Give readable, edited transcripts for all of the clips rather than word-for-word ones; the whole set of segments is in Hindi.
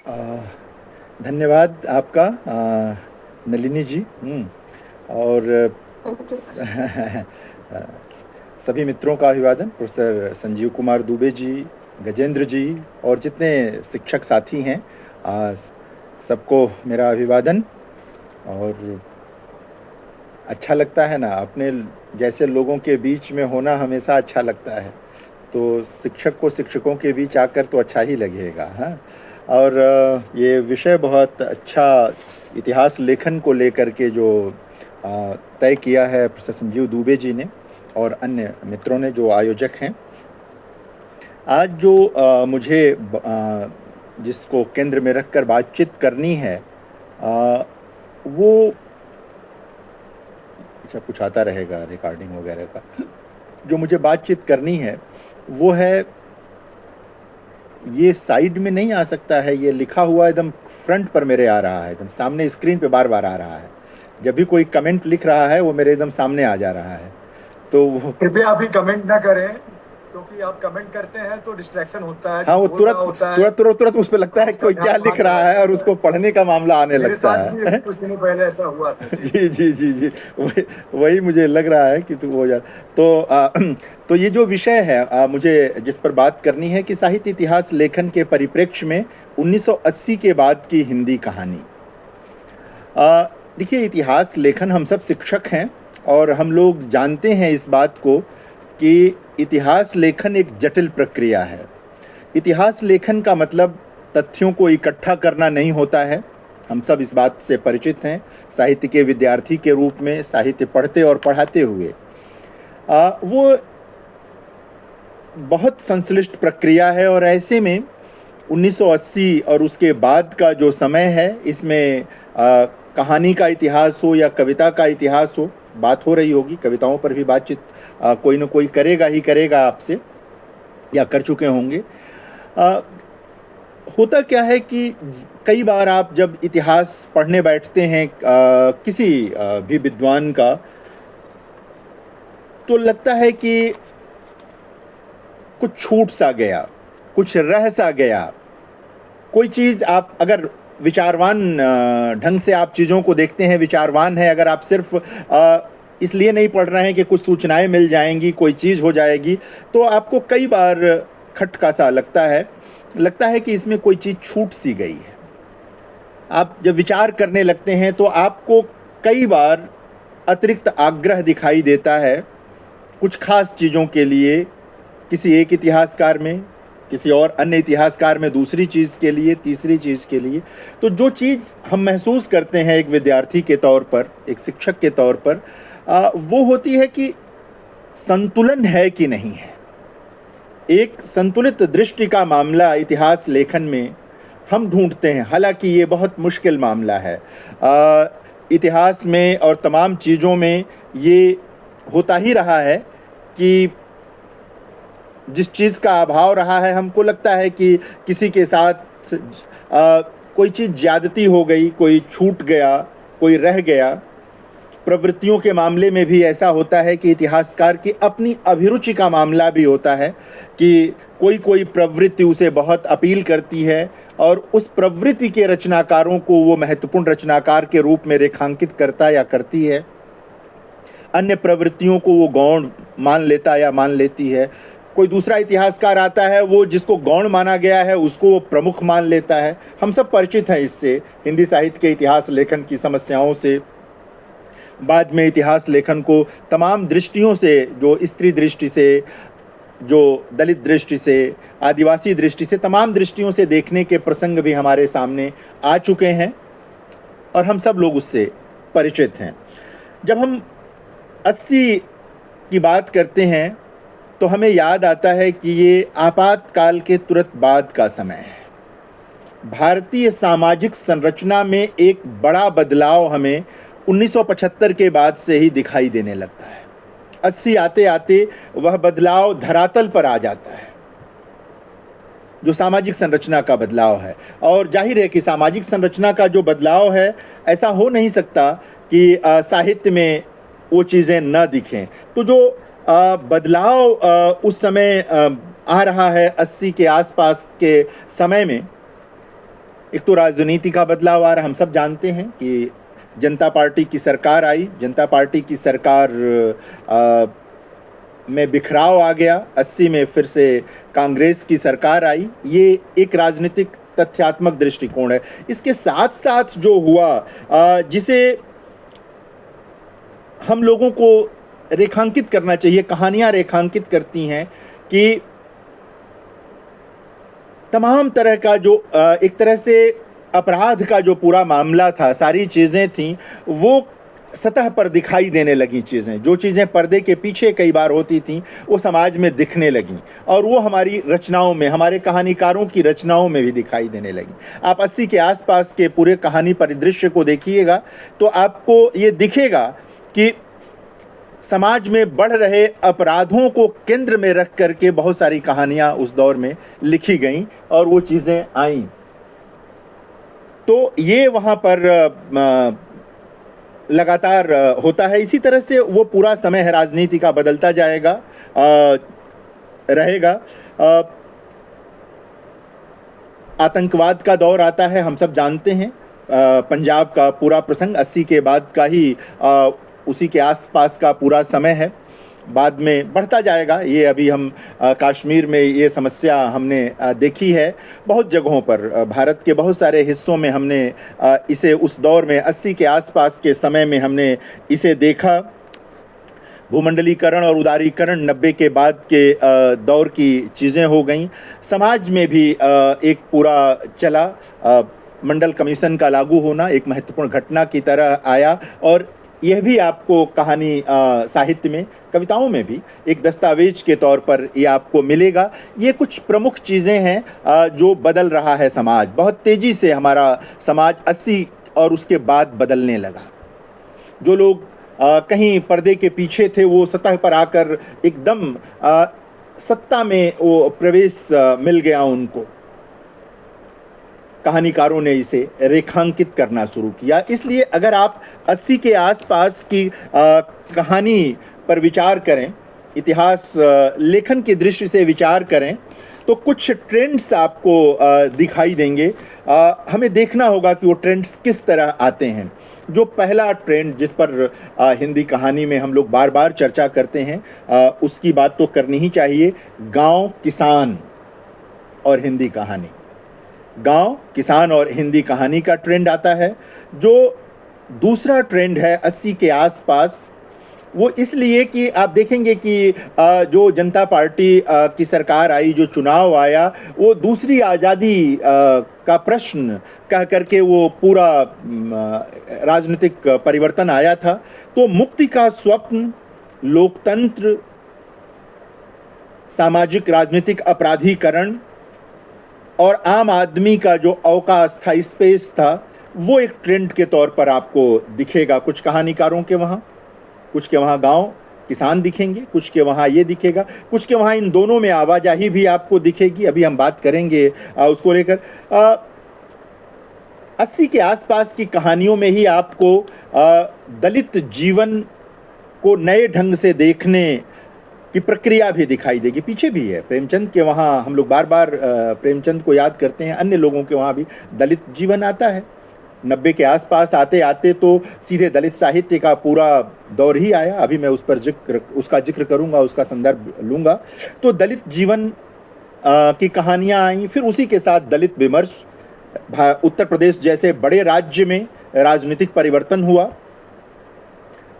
आ, धन्यवाद आपका नलिनी जी। और अ, सभी मित्रों का अभिवादन। प्रोफेसर संजीव कुमार दुबे जी, गजेंद्र जी और जितने शिक्षक साथी हैं, सबको मेरा अभिवादन। और अच्छा लगता है ना, अपने जैसे लोगों के बीच में होना हमेशा अच्छा लगता है। तो शिक्षक को शिक्षकों के बीच आकर तो अच्छा ही लगेगा, हाँ। और ये विषय बहुत अच्छा, इतिहास लेखन को लेकर के जो तय किया है प्रोफेसर संजीव दुबे जी ने और अन्य मित्रों ने जो आयोजक हैं। आज जो मुझे जिसको केंद्र में रखकर बातचीत करनी है, वो, अच्छा कुछ आता रहेगा रिकॉर्डिंग वगैरह का, जो मुझे बातचीत करनी है वो है, ये साइड में नहीं आ सकता है, ये लिखा हुआ एकदम फ्रंट पर मेरे आ रहा है, एकदम सामने स्क्रीन पे बार बार आ रहा है। जब भी कोई कमेंट लिख रहा है वो मेरे एकदम सामने आ जा रहा है। तो कृपया अभी कमेंट ना करें, क्योंकि आप कमेंट करते हैं तो डिस्ट्रैक्शन होता है, हाँ, जो वो बोल रहा तुरंत होता है तुरंत तुरंत तुरंत उस पर लगता है कि उसका कोई क्या ध्यान लिख वहां चला रहा है और जाता उसको है। पढ़ने का मामला आने मेरे लगता साथ भी है। कुछ दिनों पहले ऐसा हुआ था जी। जी जी जी जी, वही वही मुझे लग रहा है कि तू हो जा। तो तो ये जो विषय है, मुझे जिस पर बात करनी है कि साहित्य इतिहास लेखन के परिप्रेक्ष्य में 1980 के बाद की हिंदी कहानी। देखिए, इतिहास लेखन, हम सब शिक्षक हैं और हम लोग जानते हैं इस बात को कि इतिहास लेखन एक जटिल प्रक्रिया है। इतिहास लेखन का मतलब तथ्यों को इकट्ठा करना नहीं होता है। हम सब इस बात से परिचित हैं, साहित्य के विद्यार्थी के रूप में, साहित्य पढ़ते और पढ़ाते हुए। वो बहुत संश्लिष्ट प्रक्रिया है और ऐसे में 1980 और उसके बाद का जो समय है, इसमें कहानी का इतिहास हो या कविता का इतिहास हो, बात हो रही होगी कविताओं पर भी बातचीत कोई ना कोई करेगा ही करेगा आपसे, या कर चुके होंगे। अ, होता क्या है कि कई बार आप जब इतिहास पढ़ने बैठते हैं किसी भी विद्वान का, तो लगता है कि कुछ छूट सा गया, कुछ रह सा गया। कोई चीज़ आप अगर विचारवान ढंग से आप चीज़ों को देखते हैं, विचारवान है, अगर आप सिर्फ इसलिए नहीं पढ़ रहे हैं कि कुछ सूचनाएं मिल जाएंगी, कोई चीज़ हो जाएगी, तो आपको कई बार खटका सा लगता है कि इसमें कोई चीज़ छूट सी गई है। आप जब विचार करने लगते हैं तो आपको कई बार अतिरिक्त आग्रह दिखाई देता है कुछ खास चीज़ों के लिए, किसी एक इतिहासकार में, किसी और अन्य इतिहासकार में दूसरी चीज़ के लिए, तीसरी चीज़ के लिए। तो जो चीज़ हम महसूस करते हैं एक विद्यार्थी के तौर पर, एक शिक्षक के तौर पर, वो होती है कि संतुलन है कि नहीं है। एक संतुलित दृष्टि का मामला इतिहास लेखन में हम ढूंढते हैं, हालांकि ये बहुत मुश्किल मामला है। इतिहास में और तमाम चीज़ों में ये होता ही रहा है कि जिस चीज़ का अभाव रहा है, हमको लगता है कि किसी के साथ कोई चीज़ ज़्यादती हो गई, कोई छूट गया, कोई रह गया। प्रवृत्तियों के मामले में भी ऐसा होता है कि इतिहासकार की अपनी अभिरुचि का मामला भी होता है कि कोई कोई प्रवृत्ति उसे बहुत अपील करती है और उस प्रवृत्ति के रचनाकारों को वो महत्वपूर्ण रचनाकार के रूप में रेखांकित करता या करती है। अन्य प्रवृत्तियों को वो गौण मान लेता या मान लेती है। कोई दूसरा इतिहासकार आता है, वो जिसको गौण माना गया है उसको वो प्रमुख मान लेता है। हम सब परिचित हैं इससे, हिंदी साहित्य के इतिहास लेखन की समस्याओं से। बाद में इतिहास लेखन को तमाम दृष्टियों से, जो स्त्री दृष्टि से, जो दलित दृष्टि से, आदिवासी दृष्टि से, तमाम दृष्टियों से देखने के प्रसंग भी हमारे सामने आ चुके हैं और हम सब लोग उससे परिचित हैं। जब हम 80 की बात करते हैं तो हमें याद आता है कि ये आपातकाल के तुरंत बाद का समय है। भारतीय सामाजिक संरचना में एक बड़ा बदलाव हमें 1975 के बाद से ही दिखाई देने लगता है। 80 आते आते वह बदलाव धरातल पर आ जाता है, जो सामाजिक संरचना का बदलाव है। और जाहिर है कि सामाजिक संरचना का जो बदलाव है, ऐसा हो नहीं सकता कि साहित्य में वो चीज़ें न दिखें। तो जो बदलाव उस समय आ रहा है 80 के आसपास के समय में, एक तो राजनीति का बदलाव आ रहा, हम सब जानते हैं कि जनता पार्टी की सरकार आई, जनता पार्टी की सरकार में बिखराव आ गया, 80 में फिर से कांग्रेस की सरकार आई। ये एक राजनीतिक तथ्यात्मक दृष्टिकोण है। इसके साथ साथ जो हुआ जिसे हम लोगों को रेखांकित करना चाहिए, कहानियां रेखांकित करती हैं कि तमाम तरह का जो एक तरह से अपराध का जो पूरा मामला था, सारी चीज़ें थीं, वो सतह पर दिखाई देने लगी। चीज़ें, जो चीज़ें पर्दे के पीछे कई बार होती थीं, वो समाज में दिखने लगीं, और वो हमारी रचनाओं में, हमारे कहानीकारों की रचनाओं में भी दिखाई देने लगी। आप 80 के आसपास के पूरे कहानी परिदृश्य को देखिएगा तो आपको ये दिखेगा कि समाज में बढ़ रहे अपराधों को केंद्र में रख करके बहुत सारी कहानियां उस दौर में लिखी गईं और वो चीज़ें आईं। तो ये वहाँ पर लगातार होता है। इसी तरह से वो पूरा समय है राजनीति का, बदलता जाएगा, रहेगा। आतंकवाद का दौर आता है, हम सब जानते हैं। पंजाब का पूरा प्रसंग 80 के बाद का ही उसी के आसपास का पूरा समय है, बाद में बढ़ता जाएगा। ये अभी हम कश्मीर में ये समस्या हमने देखी है, बहुत जगहों पर भारत के बहुत सारे हिस्सों में हमने इसे उस दौर में 80 के आसपास के समय में हमने इसे देखा। भूमंडलीकरण और उदारीकरण 90 के बाद के दौर की चीज़ें हो गईं। समाज में भी एक पूरा चला, मंडल कमीशन का लागू होना एक महत्वपूर्ण घटना की तरह आया, और यह भी आपको कहानी साहित्य में, कविताओं में भी एक दस्तावेज के तौर पर ये आपको मिलेगा। ये कुछ प्रमुख चीज़ें हैं जो बदल रहा है समाज। बहुत तेज़ी से हमारा समाज 80 और उसके बाद बदलने लगा। जो लोग कहीं पर्दे के पीछे थे, वो सतह पर आकर एकदम सत्ता में वो प्रवेश मिल गया उनको। कहानीकारों ने इसे रेखांकित करना शुरू किया। इसलिए अगर आप 80 के आसपास की कहानी पर विचार करें, इतिहास लेखन की दृष्टि से विचार करें, तो कुछ ट्रेंड्स आपको दिखाई देंगे। हमें देखना होगा कि वो ट्रेंड्स किस तरह आते हैं। जो पहला ट्रेंड जिस पर हिंदी कहानी में हम लोग बार बार चर्चा करते हैं, उसकी बात तो करनी ही चाहिए, गांव, किसान और हिंदी कहानी। गांव, किसान और हिंदी कहानी का ट्रेंड आता है। जो दूसरा ट्रेंड है 80 के आसपास, वो इसलिए कि आप देखेंगे कि जो जनता पार्टी की सरकार आई, जो चुनाव आया, वो दूसरी आज़ादी का प्रश्न कह करके वो पूरा राजनीतिक परिवर्तन आया था। तो मुक्ति का स्वप्न, लोकतंत्र, सामाजिक राजनीतिक अपराधीकरण और आम आदमी का जो अवकाश था, स्पेस था, वो एक ट्रेंड के तौर पर आपको दिखेगा। कुछ कहानीकारों के वहाँ, कुछ के वहाँ गांव किसान दिखेंगे, कुछ के वहाँ ये दिखेगा, कुछ के वहाँ इन दोनों में आवाजाही भी आपको दिखेगी। अभी हम बात करेंगे उसको लेकर। 80 के आसपास की कहानियों में ही आपको दलित जीवन को नए ढंग से देखने की प्रक्रिया भी दिखाई देगी। पीछे भी है, प्रेमचंद के वहाँ हम लोग बार बार प्रेमचंद को याद करते हैं, अन्य लोगों के वहाँ भी दलित जीवन आता है। 90 के आसपास आते आते तो सीधे दलित साहित्य का पूरा दौर ही आया। अभी मैं उसका जिक्र करूँगा, उसका संदर्भ लूँगा। तो दलित जीवन की कहानियाँ आई, फिर उसी के साथ दलित विमर्श। उत्तर प्रदेश जैसे बड़े राज्य में राजनीतिक परिवर्तन हुआ,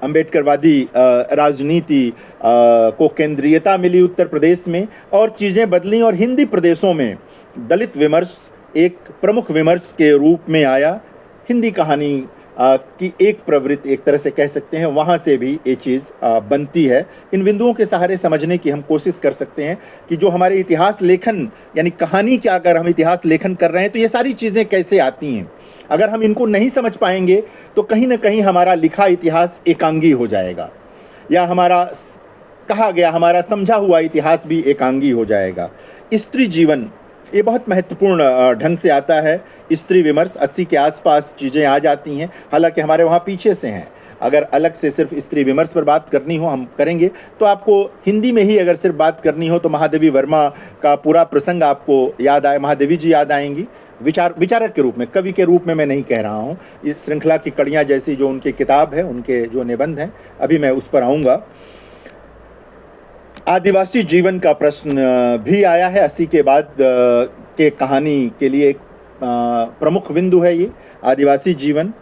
अम्बेडकरवादी राजनीति को केंद्रीयता मिली उत्तर प्रदेश में, और चीज़ें बदलीं, और हिंदी प्रदेशों में दलित विमर्श एक प्रमुख विमर्श के रूप में आया। हिंदी कहानी की एक प्रवृत्ति, एक तरह से कह सकते हैं, वहाँ से भी ये चीज़ बनती है। इन बिंदुओं के सहारे समझने की हम कोशिश कर सकते हैं कि जो हमारे इतिहास लेखन, यानी कहानी क्या, अगर हम इतिहास लेखन कर रहे हैं तो ये सारी चीज़ें कैसे आती हैं। अगर हम इनको नहीं समझ पाएंगे तो कहीं ना कहीं हमारा लिखा इतिहास एकांगी हो जाएगा, या हमारा कहा गया, हमारा समझा हुआ इतिहास भी एकांगी हो जाएगा। स्त्री जीवन, ये बहुत महत्वपूर्ण ढंग से आता है। स्त्री विमर्श 80 के आसपास चीज़ें आ जाती हैं, हालांकि हमारे वहाँ पीछे से हैं। अगर अलग से सिर्फ स्त्री विमर्श पर बात करनी हो, हम करेंगे, तो आपको हिंदी में ही अगर सिर्फ बात करनी हो तो महादेवी वर्मा का पूरा प्रसंग आपको याद आए, महादेवी जी याद आएंगी। विचारक के रूप में, कवि के रूप में मैं नहीं कह रहा हूँ। इस श्रृंखला की कड़ियाँ जैसी जो उनकी किताब है, उनके जो निबंध हैं, अभी मैं उस पर आऊँगा। आदिवासी जीवन का प्रश्न भी आया है 80 के बाद के कहानी के लिए। एक प्रमुख बिंदु है ये आदिवासी जीवन,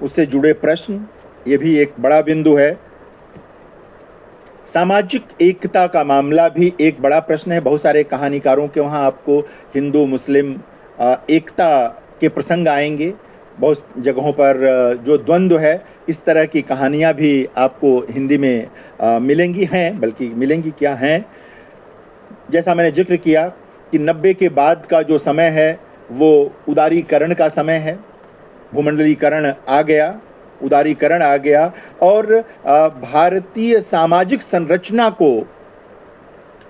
उससे जुड़े प्रश्न, ये भी एक बड़ा बिंदु है। सामाजिक एकता का मामला भी एक बड़ा प्रश्न है। बहुत सारे कहानीकारों के वहाँ आपको हिंदू मुस्लिम एकता के प्रसंग आएंगे। बहुत जगहों पर जो द्वंद्व है, इस तरह की कहानियाँ भी आपको हिंदी में मिलेंगी, हैं, बल्कि मिलेंगी क्या हैं। जैसा मैंने जिक्र किया कि 90 के बाद का जो समय है वो उदारीकरण का समय है। भूमंडलीकरण आ गया, उदारीकरण आ गया, और भारतीय सामाजिक संरचना को,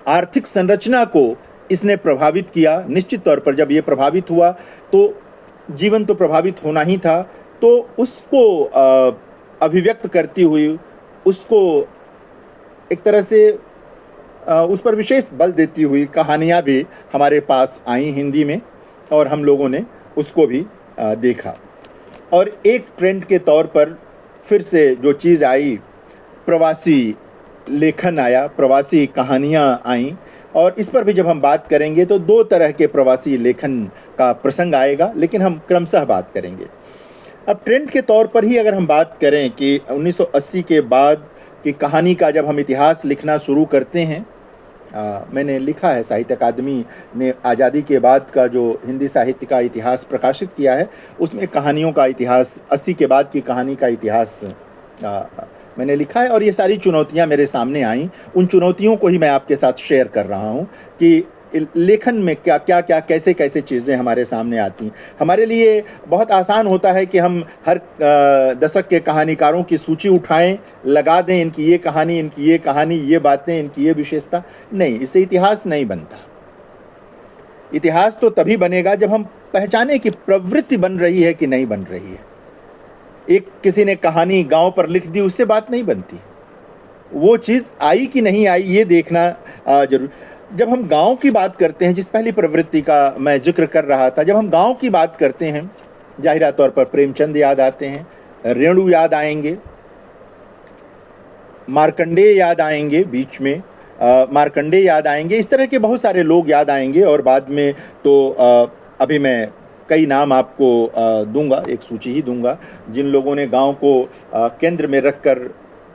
आर्थिक संरचना को इसने प्रभावित किया। निश्चित तौर पर जब ये प्रभावित हुआ तो जीवन तो प्रभावित होना ही था, तो उसको अभिव्यक्त करती हुई, उसको एक तरह से उस पर विशेष बल देती हुई कहानियाँ भी हमारे पास आई हिंदी में, और हम लोगों ने उसको भी देखा। और एक ट्रेंड के तौर पर फिर से जो चीज़ आई, प्रवासी लेखन आया, प्रवासी कहानियाँ आईं, और इस पर भी जब हम बात करेंगे तो दो तरह के प्रवासी लेखन का प्रसंग आएगा, लेकिन हम क्रमशः बात करेंगे। अब ट्रेंड के तौर पर ही अगर हम बात करें कि 1980 के बाद की कहानी का जब हम इतिहास लिखना शुरू करते हैं, मैंने लिखा है, साहित्य अकादमी ने आज़ादी के बाद का जो हिंदी साहित्य का इतिहास प्रकाशित किया है, उसमें कहानियों का इतिहास, 80 के बाद की कहानी का इतिहास मैंने लिखा है। और ये सारी चुनौतियां मेरे सामने आईं। उन चुनौतियों को ही मैं आपके साथ शेयर कर रहा हूं कि लेखन में क्या क्या क्या कैसे कैसे चीज़ें हमारे सामने आती हैं। हमारे लिए बहुत आसान होता है कि हम हर दशक के कहानीकारों की सूची उठाएं, लगा दें, इनकी ये कहानी, इनकी ये कहानी, ये बातें, इनकी ये विशेषता। नहीं, इससे इतिहास नहीं बनता। इतिहास तो तभी बनेगा जब हम पहचाने कि प्रवृत्ति बन रही है कि नहीं बन रही है। एक किसी ने कहानी गांव पर लिख दी, उससे बात नहीं बनती। वो चीज़ आई कि नहीं आई, ये देखना जरूर। जब हम गांव की बात करते हैं, जिस पहली प्रवृत्ति का मैं जिक्र कर रहा था, जब हम गांव की बात करते हैं, जाहिरा तौर पर प्रेमचंद याद आते हैं, रेणु याद आएंगे, मार्कंडेय याद आएंगे, बीच में मार्कंडेय याद आएंगे, इस तरह के बहुत सारे लोग याद आएंगे। और बाद में तो अभी मैं कई नाम आपको दूंगा, एक सूची ही दूंगा, जिन लोगों ने गांव को केंद्र में रखकर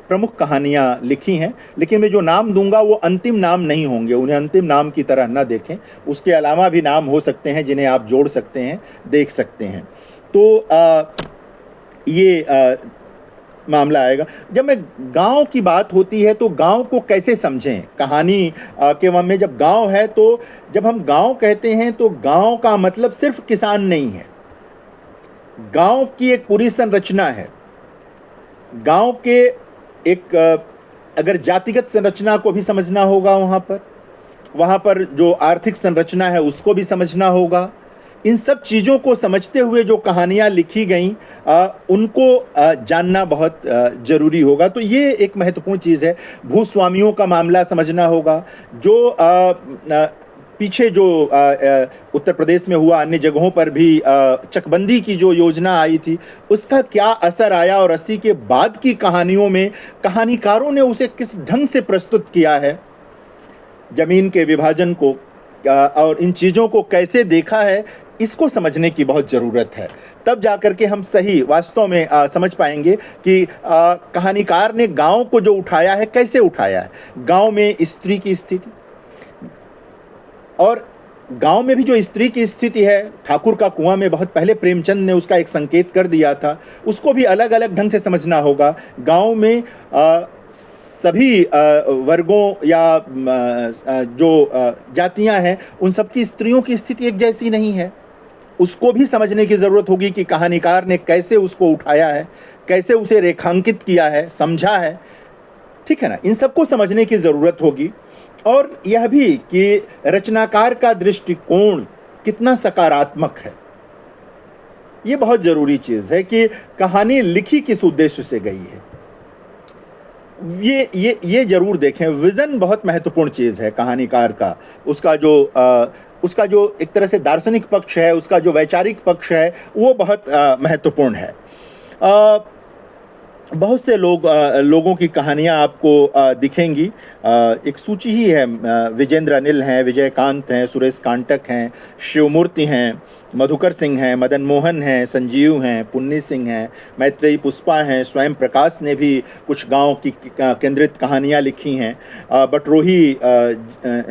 प्रमुख कहानियाँ लिखी हैं। लेकिन मैं जो नाम दूंगा वो अंतिम नाम नहीं होंगे, उन्हें अंतिम नाम की तरह न देखें। उसके अलावा भी नाम हो सकते हैं जिन्हें आप जोड़ सकते हैं, देख सकते हैं। तो ये मामला आएगा। जब मैं गांव की बात होती है तो गांव को कैसे समझें, कहानी के में जब गांव है, तो जब हम गांव कहते हैं तो गांव का मतलब सिर्फ किसान नहीं है। गांव की एक पूरी संरचना है। गांव के एक अगर जातिगत संरचना को भी समझना होगा, वहाँ पर जो आर्थिक संरचना है उसको भी समझना होगा। इन सब चीज़ों को समझते हुए जो कहानियाँ लिखी गईं, उनको जानना बहुत ज़रूरी होगा। तो ये एक महत्वपूर्ण चीज़ है। भूस्वामियों का मामला समझना होगा। जो पीछे जो उत्तर प्रदेश में हुआ, अन्य जगहों पर भी चकबंदी की जो योजना आई थी, उसका क्या असर आया, और 80 के बाद की कहानियों में कहानीकारों ने उसे किस ढंग से प्रस्तुत किया है, ज़मीन के विभाजन को और इन चीज़ों को कैसे देखा है, इसको समझने की बहुत ज़रूरत है। तब जाकर के हम सही वास्तव में समझ पाएंगे कि कहानीकार ने गांव को जो उठाया है, कैसे उठाया है। गांव में स्त्री की स्थिति, और गांव में भी जो स्त्री की स्थिति है, ठाकुर का कुआं में बहुत पहले प्रेमचंद ने उसका एक संकेत कर दिया था, उसको भी अलग अलग ढंग से समझना होगा। गांव में सभी वर्गों या जो जातियां हैं, उन सबकी स्त्रियों की स्थिति एक जैसी नहीं है। उसको भी समझने की ज़रूरत होगी कि कहानीकार ने कैसे उसको उठाया है, कैसे उसे रेखांकित किया है, समझा है। ठीक है ना, इन सबको समझने की ज़रूरत होगी। और यह भी कि रचनाकार का दृष्टिकोण कितना सकारात्मक है, ये बहुत ज़रूरी चीज़ है कि कहानी लिखी किस उद्देश्य से गई है। ये ज़रूर देखें। विज़न बहुत महत्वपूर्ण चीज़ है कहानीकार का। उसका जो उसका जो एक तरह से दार्शनिक पक्ष है, उसका जो वैचारिक पक्ष है, वो बहुत महत्वपूर्ण है। बहुत से लोगों की कहानियाँ आपको दिखेंगी। एक सूची ही है। विजेंद्र अनिल हैं, विजयकांत हैं, सुरेश कांटक हैं, शिवमूर्ति हैं, मधुकर सिंह हैं, मदन मोहन हैं, संजीव हैं, पुन्नी सिंह हैं, मैत्रेयी पुष्पा हैं, स्वयं प्रकाश ने भी कुछ गांव की केंद्रित कहानियाँ लिखी हैं, बटरोही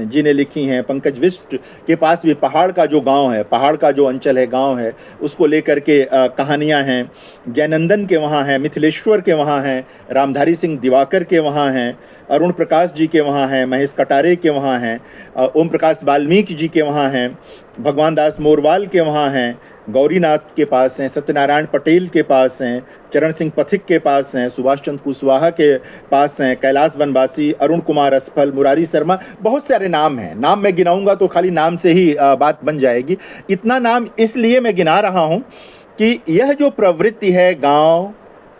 जी ने लिखी हैं। पंकज बिष्ट के पास भी पहाड़ का जो गांव है, पहाड़ का जो अंचल है, गांव है, उसको लेकर के कहानियाँ हैं। ज्ञानंदन के वहाँ हैं, मिथिलेश्वर के वहाँ हैं, रामधारी सिंह दिवाकर के वहाँ हैं, अरुण प्रकाश जी के वहाँ हैं, महेश कटारे के वहाँ हैं, ओम प्रकाश वाल्मीकि जी के वहाँ हैं, भगवान दास मोरवाल के वहाँ हैं, गौरीनाथ के पास हैं, सत्यनारायण पटेल के पास हैं, चरण सिंह पथिक के पास हैं, सुभाष चंद्र कुशवाहा के पास हैं, कैलाश वनवासी, अरुण कुमार असफल, मुरारी शर्मा। बहुत सारे नाम हैं। नाम मैं गिनाऊंगा तो खाली नाम से ही बात बन जाएगी। इतना नाम इसलिए मैं गिना रहा हूँ कि यह जो प्रवृत्ति है,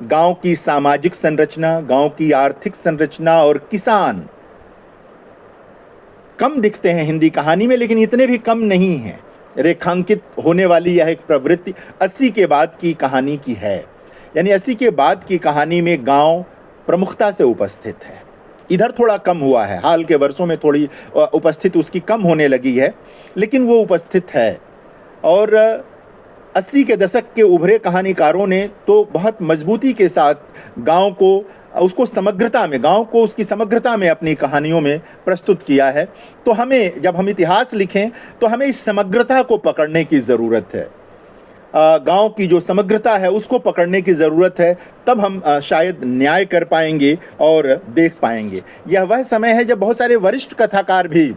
गांव की सामाजिक संरचना, गांव की आर्थिक संरचना और किसान, कम दिखते हैं हिंदी कहानी में, लेकिन इतने भी कम नहीं हैं। रेखांकित होने वाली यह एक प्रवृत्ति 80 के बाद की कहानी की है। यानी 80 के बाद की कहानी में गांव प्रमुखता से उपस्थित है। इधर थोड़ा कम हुआ है, हाल के वर्षों में थोड़ी उपस्थिति उसकी कम होने लगी है, लेकिन वो उपस्थित है। और 80 के दशक के उभरे कहानीकारों ने तो बहुत मजबूती के साथ गांव को, उसको समग्रता में, गांव को उसकी समग्रता में अपनी कहानियों में प्रस्तुत किया है। तो हमें, जब हम इतिहास लिखें तो हमें इस समग्रता को पकड़ने की ज़रूरत है। गांव की जो समग्रता है उसको पकड़ने की ज़रूरत है, तब हम शायद न्याय कर पाएंगे और देख पाएंगे। यह वह समय है जब बहुत सारे वरिष्ठ कथाकार भी,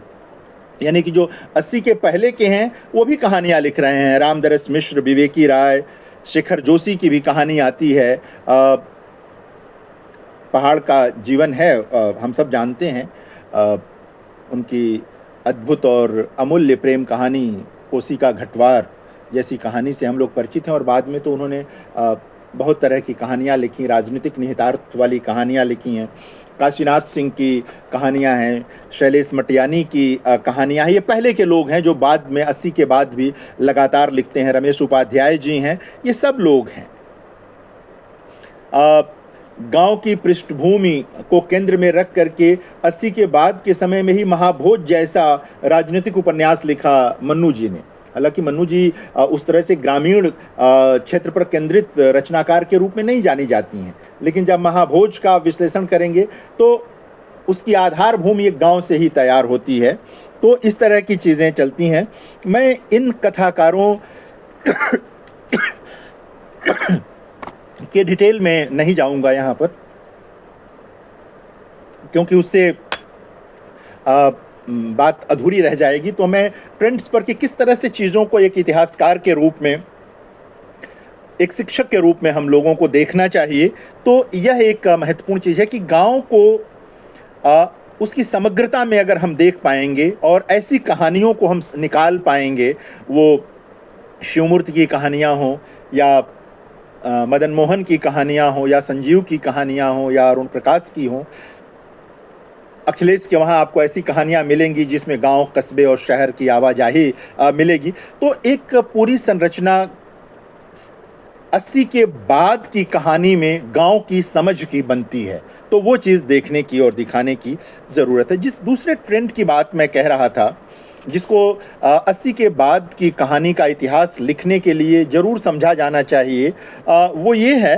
यानी कि जो 80 के पहले के हैं, वो भी कहानियाँ लिख रहे हैं। रामदरस मिश्र, विवेकी राय, शेखर जोशी की भी कहानी आती है। पहाड़ का जीवन है, हम सब जानते हैं। उनकी अद्भुत और अमूल्य प्रेम कहानी कोसी का घटवार जैसी कहानी से हम लोग परिचित हैं। और बाद में तो उन्होंने बहुत तरह की कहानियाँ लिखी, राजनीतिक निहितार्थ वाली कहानियाँ लिखी हैं। काशीनाथ सिंह की कहानियाँ हैं, शैलेश मटियानी की कहानियाँ हैं। ये पहले के लोग हैं जो बाद में 80 के बाद भी लगातार लिखते हैं। रमेश उपाध्याय जी हैं, ये सब लोग हैं। गांव की पृष्ठभूमि को केंद्र में रख करके 80 के बाद के समय में ही महाभोज जैसा राजनीतिक उपन्यास लिखा मन्नू जी ने। हालांकि मन्नू जी उस तरह से ग्रामीण क्षेत्र पर केंद्रित रचनाकार के रूप में नहीं जानी जाती हैं, लेकिन जब महाभोज का विश्लेषण करेंगे तो उसकी आधार भूमि एक गांव से ही तैयार होती है। तो इस तरह की चीज़ें चलती हैं। मैं इन कथाकारों के डिटेल में नहीं जाऊंगा यहाँ पर, क्योंकि उससे बात अधूरी रह जाएगी। तो मैं ट्रेंड्स पर कि किस तरह से चीज़ों को एक इतिहासकार के रूप में, एक शिक्षक के रूप में हम लोगों को देखना चाहिए। तो यह एक महत्वपूर्ण चीज़ है कि गांव को उसकी समग्रता में अगर हम देख पाएंगे और ऐसी कहानियों को हम निकाल पाएंगे, वो शिवमूर्ति की कहानियाँ हों या मदन मोहन की कहानियाँ हों या संजीव की कहानियाँ हों या अरुण प्रकाश की हों, अखिलेश के वहाँ आपको ऐसी कहानियाँ मिलेंगी जिसमें गांव, कस्बे और शहर की आवाजाही मिलेगी। तो एक पूरी संरचना 80 के बाद की कहानी में गांव की समझ की बनती है। तो वो चीज़ देखने की और दिखाने की ज़रूरत है। जिस दूसरे ट्रेंड की बात मैं कह रहा था, जिसको 80 के बाद की कहानी का इतिहास लिखने के लिए ज़रूर समझा जाना चाहिए, वो ये है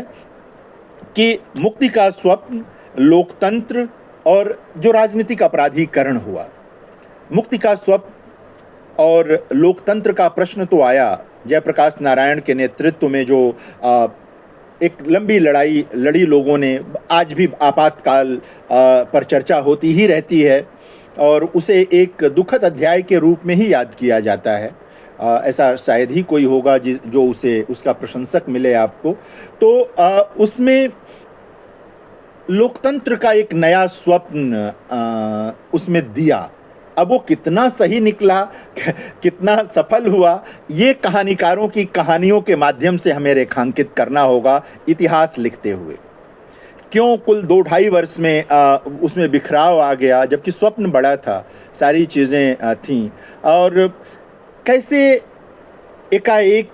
कि मुक्ति का स्वप्न, लोकतंत्र और जो राजनीतिक अपराधीकरण हुआ। मुक्ति का स्वप्न और लोकतंत्र का प्रश्न तो आया जयप्रकाश नारायण के नेतृत्व में, जो एक लंबी लड़ाई लड़ी लोगों ने। आज भी आपातकाल पर चर्चा होती ही रहती है और उसे एक दुखद अध्याय के रूप में ही याद किया जाता है। ऐसा शायद ही कोई होगा जो उसे, उसका प्रशंसक मिले आपको। तो उसमें लोकतंत्र का एक नया स्वप्न उसमें दिया। अब वो कितना सही निकला, कितना सफल हुआ, ये कहानीकारों की कहानियों के माध्यम से हमें रेखांकित करना होगा इतिहास लिखते हुए। क्यों कुल 2-2.5 वर्ष में उसमें बिखराव आ गया, जबकि स्वप्न बड़ा था, सारी चीज़ें थीं। और कैसे एकाएक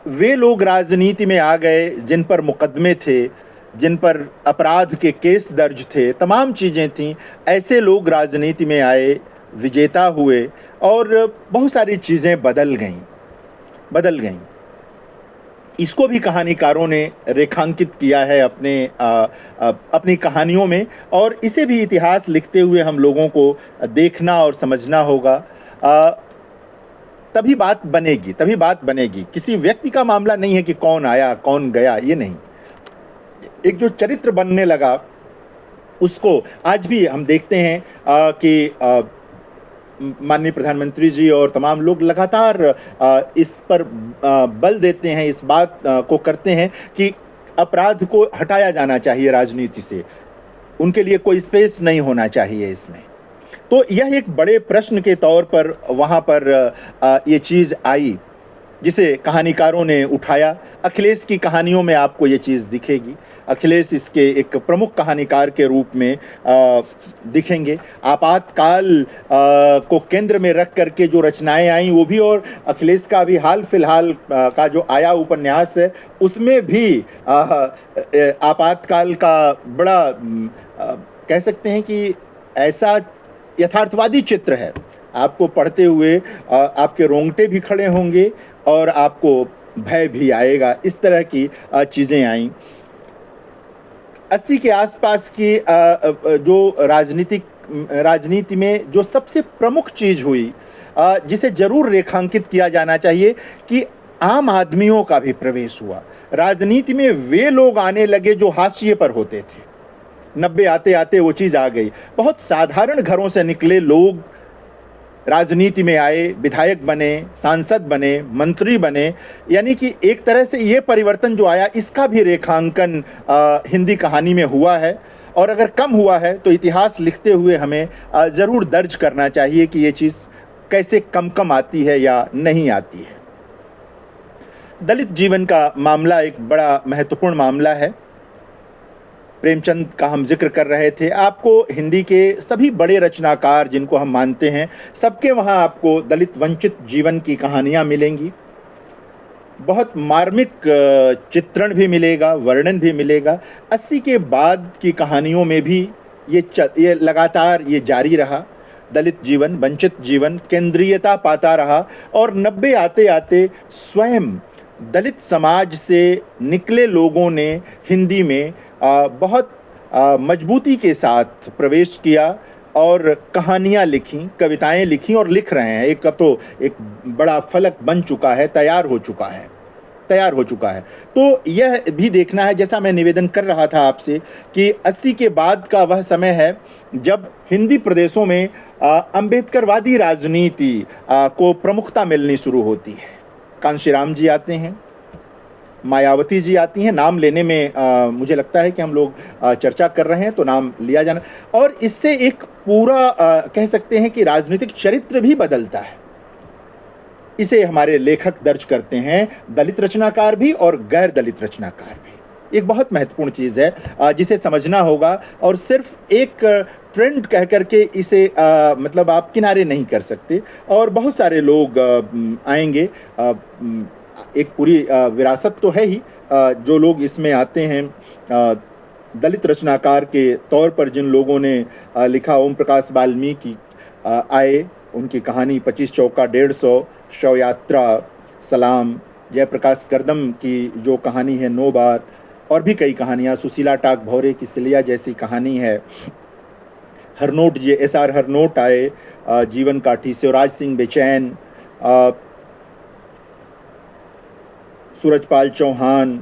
वे लोग राजनीति में आ गए जिन पर मुकदमे थे, जिन पर अपराध के केस दर्ज थे, तमाम चीज़ें थीं, ऐसे लोग राजनीति में आए, विजेता हुए और बहुत सारी चीज़ें बदल गईं। इसको भी कहानीकारों ने रेखांकित किया है अपनी कहानियों में, और इसे भी इतिहास लिखते हुए हम लोगों को देखना और समझना होगा। तभी बात बनेगी। किसी व्यक्ति का मामला नहीं है कि कौन आया कौन गया, ये नहीं। एक जो चरित्र बनने लगा उसको आज भी हम देखते हैं कि माननीय प्रधानमंत्री जी और तमाम लोग लगातार इस पर बल देते हैं, इस बात को करते हैं कि अपराध को हटाया जाना चाहिए राजनीति से, उनके लिए कोई स्पेस नहीं होना चाहिए इसमें। तो यह एक बड़े प्रश्न के तौर पर वहाँ पर ये चीज़ आई जिसे कहानीकारों ने उठाया। अखिलेश की कहानियों में आपको ये चीज़ दिखेगी। अखिलेश इसके एक प्रमुख कहानीकार के रूप में दिखेंगे। आपातकाल को केंद्र में रख करके जो रचनाएं आई वो भी, और अखिलेश का भी हाल फिलहाल का जो आया उपन्यास है उसमें भी आपातकाल का बड़ा कह सकते हैं कि ऐसा यथार्थवादी चित्र है। आपको पढ़ते हुए आपके रोंगटे भी खड़े होंगे और आपको भय भी आएगा। इस तरह की चीज़ें आईं। 80 के आसपास की जो राजनीति में जो सबसे प्रमुख चीज़ हुई, जिसे ज़रूर रेखांकित किया जाना चाहिए कि आम आदमियों का भी प्रवेश हुआ राजनीति में। वे लोग आने लगे जो हाशिए पर होते थे। 90 आते आते वो चीज़ आ गई। बहुत साधारण घरों से निकले लोग राजनीति में आए, विधायक बने, सांसद बने, मंत्री बने। यानी कि एक तरह से ये परिवर्तन जो आया इसका भी रेखांकन हिंदी कहानी में हुआ है, और अगर कम हुआ है तो इतिहास लिखते हुए हमें ज़रूर दर्ज करना चाहिए कि ये चीज़ कैसे कम आती है या नहीं आती है। दलित जीवन का मामला एक बड़ा महत्वपूर्ण मामला है। प्रेमचंद का हम जिक्र कर रहे थे। आपको हिंदी के सभी बड़े रचनाकार जिनको हम मानते हैं, सबके वहाँ आपको दलित वंचित जीवन की कहानियाँ मिलेंगी। बहुत मार्मिक चित्रण भी मिलेगा, वर्णन भी मिलेगा। 80 के बाद की कहानियों में भी ये लगातार ये जारी रहा। दलित जीवन, वंचित जीवन केंद्रीयता पाता रहा, और 90 आते आते स्वयं दलित समाज से निकले लोगों ने हिंदी में बहुत मजबूती के साथ प्रवेश किया और कहानियाँ लिखीं, कविताएं लिखीं और लिख रहे हैं। एक अब तो एक बड़ा फलक बन चुका है, तैयार हो चुका है। तो यह भी देखना है, जैसा मैं निवेदन कर रहा था आपसे, कि 80 के बाद का वह समय है जब हिंदी प्रदेशों में अंबेडकरवादी राजनीति को प्रमुखता मिलनी शुरू होती है। कांशीराम जी आते हैं, मायावती जी आती हैं। नाम लेने में मुझे लगता है कि हम लोग चर्चा कर रहे हैं तो नाम लिया जाना, और इससे एक पूरा कह सकते हैं कि राजनीतिक चरित्र भी बदलता है। इसे हमारे लेखक दर्ज करते हैं, दलित रचनाकार भी और गैर दलित रचनाकार भी। एक बहुत महत्वपूर्ण चीज़ है जिसे समझना होगा, और सिर्फ एक ट्रेंड कह करके इसे मतलब आप किनारे नहीं कर सकते। और बहुत सारे लोग आएंगे, एक पूरी विरासत तो है ही। जो लोग इसमें आते हैं दलित रचनाकार के तौर पर, जिन लोगों ने लिखा, ओम प्रकाश वाल्मीकि आए, उनकी कहानी 25 चौका 150, शव यात्रा, सलाम, जयप्रकाश करदम की जो कहानी है 9 बार, और भी कई कहानियाँ, सुशीला टाक भौरे की सिलिया जैसी कहानी है। हरनोट जी, SR हरनोट आए, जीवन काठी, शिवराज सिंह बेचैन, सूरजपाल चौहान,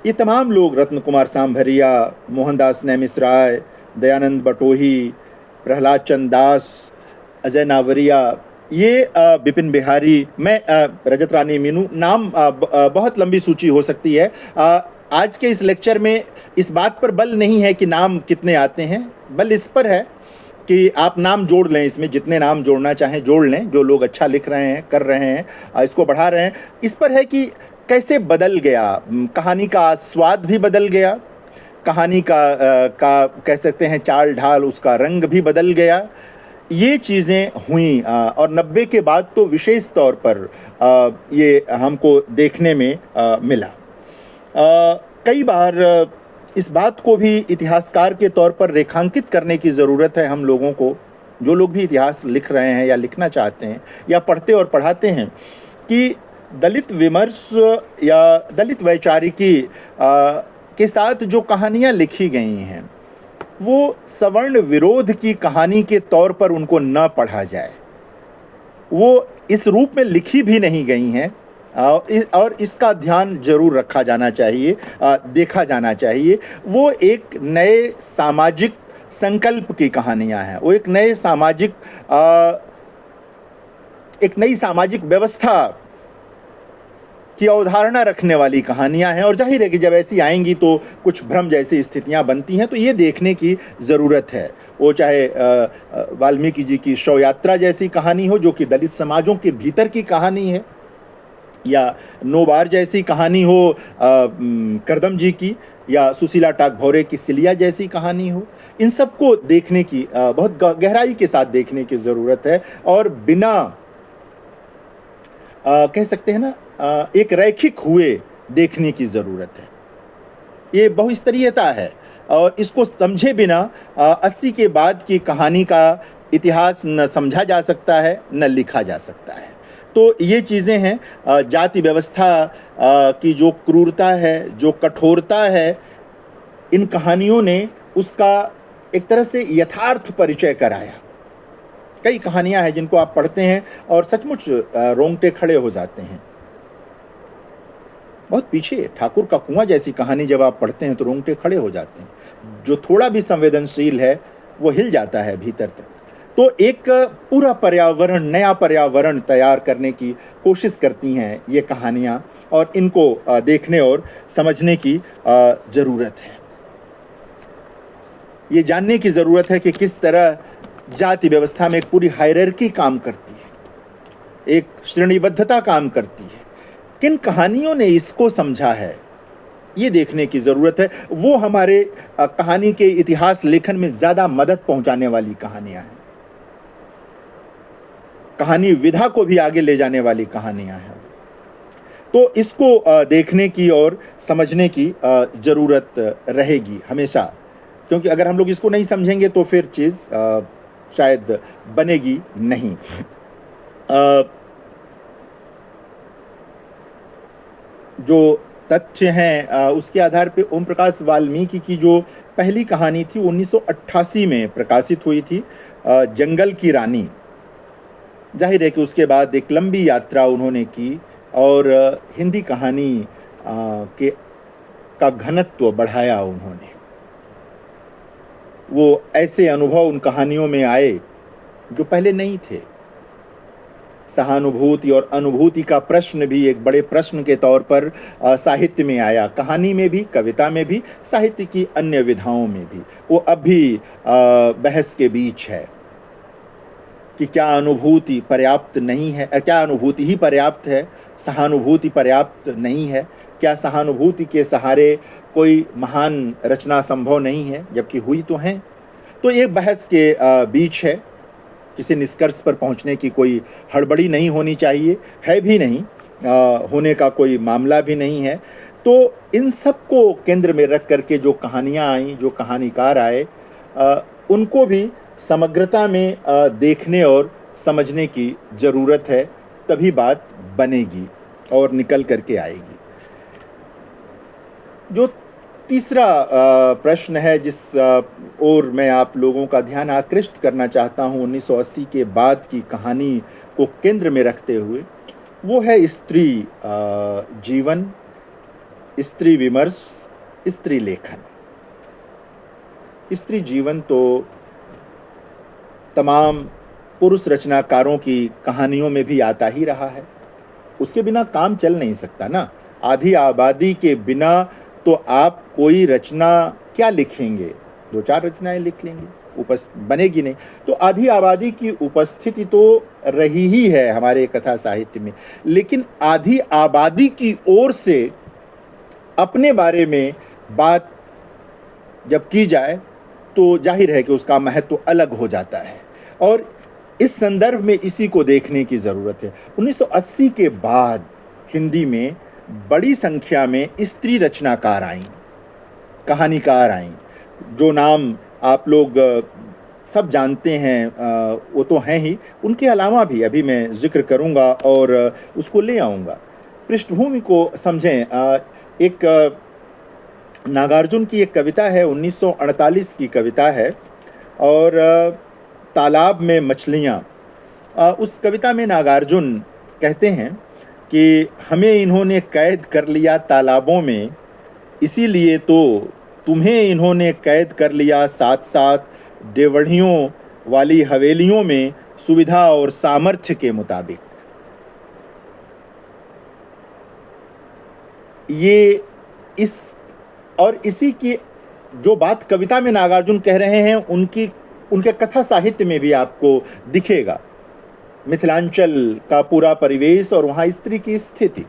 ये तमाम लोग, रत्न कुमार सांभरिया, मोहनदास नैमिषराय, दयानंद बटोही, प्रहलाद चंद दास, अजय नावरिया, ये बिपिन बिहारी, मैं रजत रानी मीनू, नाम बहुत लंबी सूची हो सकती है। आज के इस लेक्चर में इस बात पर बल नहीं है कि नाम कितने आते हैं, बल इस पर है कि आप नाम जोड़ लें। इसमें जितने नाम जोड़ना चाहें जोड़ लें, जो लोग अच्छा लिख रहे हैं, कर रहे हैं, इसको बढ़ा रहे हैं। इस पर है कि कैसे बदल गया, कहानी का स्वाद भी बदल गया, कहानी का कह सकते हैं चाल ढाल, उसका रंग भी बदल गया। ये चीज़ें हुई और 90 के बाद तो विशेष तौर पर ये हमको देखने में मिला। कई बार इस बात को भी इतिहासकार के तौर पर रेखांकित करने की ज़रूरत है हम लोगों को, जो लोग भी इतिहास लिख रहे हैं या लिखना चाहते हैं या पढ़ते और पढ़ाते हैं, कि दलित विमर्श या दलित वैचारिकी के साथ जो कहानियाँ लिखी गई हैं वो सवर्ण विरोध की कहानी के तौर पर उनको न पढ़ा जाए। वो इस रूप में लिखी भी नहीं गई हैं और इसका ध्यान जरूर रखा जाना चाहिए, देखा जाना चाहिए। वो एक नए सामाजिक संकल्प की कहानियाँ हैं, वो एक नई सामाजिक व्यवस्था की अवधारणा रखने वाली कहानियां हैं। और जाहिर है कि जब ऐसी आएंगी तो कुछ भ्रम जैसी स्थितियां बनती हैं, तो ये देखने की ज़रूरत है। वो चाहे वाल्मीकि जी की शव यात्रा जैसी कहानी हो जो कि दलित समाजों के भीतर की कहानी है, या नोबार जैसी कहानी हो करदम जी की, या सुशीला टाकभौरे की सिलिया जैसी कहानी हो, इन सबको देखने की बहुत गहराई के साथ देखने की ज़रूरत है। और बिना कह सकते हैं ना एक रैखिक हुए देखने की ज़रूरत है। ये बहुस्तरीयता है और इसको समझे बिना 80 के बाद की कहानी का इतिहास न समझा जा सकता है न लिखा जा सकता है। तो ये चीज़ें हैं, जाति व्यवस्था की जो क्रूरता है, जो कठोरता है, इन कहानियों ने उसका एक तरह से यथार्थ परिचय कराया। कई कहानियां हैं जिनको आप पढ़ते हैं और सचमुच रोंगटे खड़े हो जाते हैं। बहुत पीछे ठाकुर का कुआं जैसी कहानी जब आप पढ़ते हैं तो रोंगटे खड़े हो जाते हैं। जो थोड़ा भी संवेदनशील है वो हिल जाता है भीतर तक। तो एक पूरा पर्यावरण, नया पर्यावरण तैयार करने की कोशिश करती हैं ये कहानियाँ, और इनको देखने और समझने की ज़रूरत है। ये जानने की ज़रूरत है कि किस तरह जाति व्यवस्था में एक पूरी हायरार्की काम करती है, एक श्रेणीबद्धता काम करती है। किन कहानियों ने इसको समझा है, ये देखने की ज़रूरत है। वो हमारे कहानी के इतिहास लेखन में ज़्यादा मदद पहुंचाने वाली कहानियां हैं, कहानी विधा को भी आगे ले जाने वाली कहानियां हैं। तो इसको देखने की और समझने की ज़रूरत रहेगी हमेशा, क्योंकि अगर हम लोग इसको नहीं समझेंगे तो फिर चीज़ शायद बनेगी नहीं। जो तथ्य हैं उसके आधार पे ओम प्रकाश वाल्मीकि की जो पहली कहानी थी 1988 में प्रकाशित हुई थी, जंगल की रानी। जाहिर है कि उसके बाद एक लंबी यात्रा उन्होंने की और हिंदी कहानी का घनत्व बढ़ाया उन्होंने। वो ऐसे अनुभव उन कहानियों में आए जो पहले नहीं थे। सहानुभूति और अनुभूति का प्रश्न भी एक बड़े प्रश्न के तौर पर साहित्य में आया, कहानी में भी, कविता में भी, साहित्य की अन्य विधाओं में भी। वो अब भी बहस के बीच है कि क्या अनुभूति पर्याप्त नहीं है, क्या अनुभूति ही पर्याप्त है, सहानुभूति पर्याप्त नहीं है, क्या सहानुभूति के सहारे कोई महान रचना संभव नहीं है, जबकि हुई तो हैं। तो ये बहस के बीच है, किसी निष्कर्ष पर पहुंचने की कोई हड़बड़ी नहीं होनी चाहिए, है भी नहीं, होने का कोई मामला भी नहीं है। तो इन सब को केंद्र में रख करके जो कहानियाँ आईं, जो कहानीकार आए, उनको भी समग्रता में देखने और समझने की ज़रूरत है, तभी बात बनेगी और निकल करके आएगी। जो तीसरा प्रश्न है जिस ओर मैं आप लोगों का ध्यान आकृष्ट करना चाहता हूं 1980 के बाद की कहानी को केंद्र में रखते हुए, वो है स्त्री जीवन, स्त्री विमर्श, स्त्री लेखन। स्त्री जीवन तो तमाम पुरुष रचनाकारों की कहानियों में भी आता ही रहा है, उसके बिना काम चल नहीं सकता ना। आधी आबादी के बिना तो आप कोई रचना क्या लिखेंगे, 2-4 रचनाएं लिख लेंगे, बनेगी नहीं। तो आधी आबादी की उपस्थिति तो रही ही है हमारे कथा साहित्य में, लेकिन आधी आबादी की ओर से अपने बारे में बात जब की जाए तो जाहिर है कि उसका महत्व अलग हो जाता है। और इस संदर्भ में इसी को देखने की ज़रूरत है। 1980 के बाद हिंदी में बड़ी संख्या में स्त्री रचनाकार आईं, कहानीकार आईं। जो नाम आप लोग सब जानते हैं वो तो हैं ही, उनके अलावा भी अभी मैं जिक्र करूंगा और उसको ले आऊँगा। पृष्ठभूमि को समझें। एक नागार्जुन की एक कविता है, 1948 की कविता है, और तालाब में मछलियाँ। उस कविता में नागार्जुन कहते हैं कि हमें इन्होंने कैद कर लिया तालाबों में, इसीलिए तो तुम्हें इन्होंने कैद कर लिया साथ साथ डेवढ़ियों वाली हवेलियों में, सुविधा और सामर्थ्य के मुताबिक। ये इसी की जो बात कविता में नागार्जुन कह रहे हैं, उनके कथा साहित्य में भी आपको दिखेगा। मिथिलांचल का पूरा परिवेश और वहाँ स्त्री की स्थिति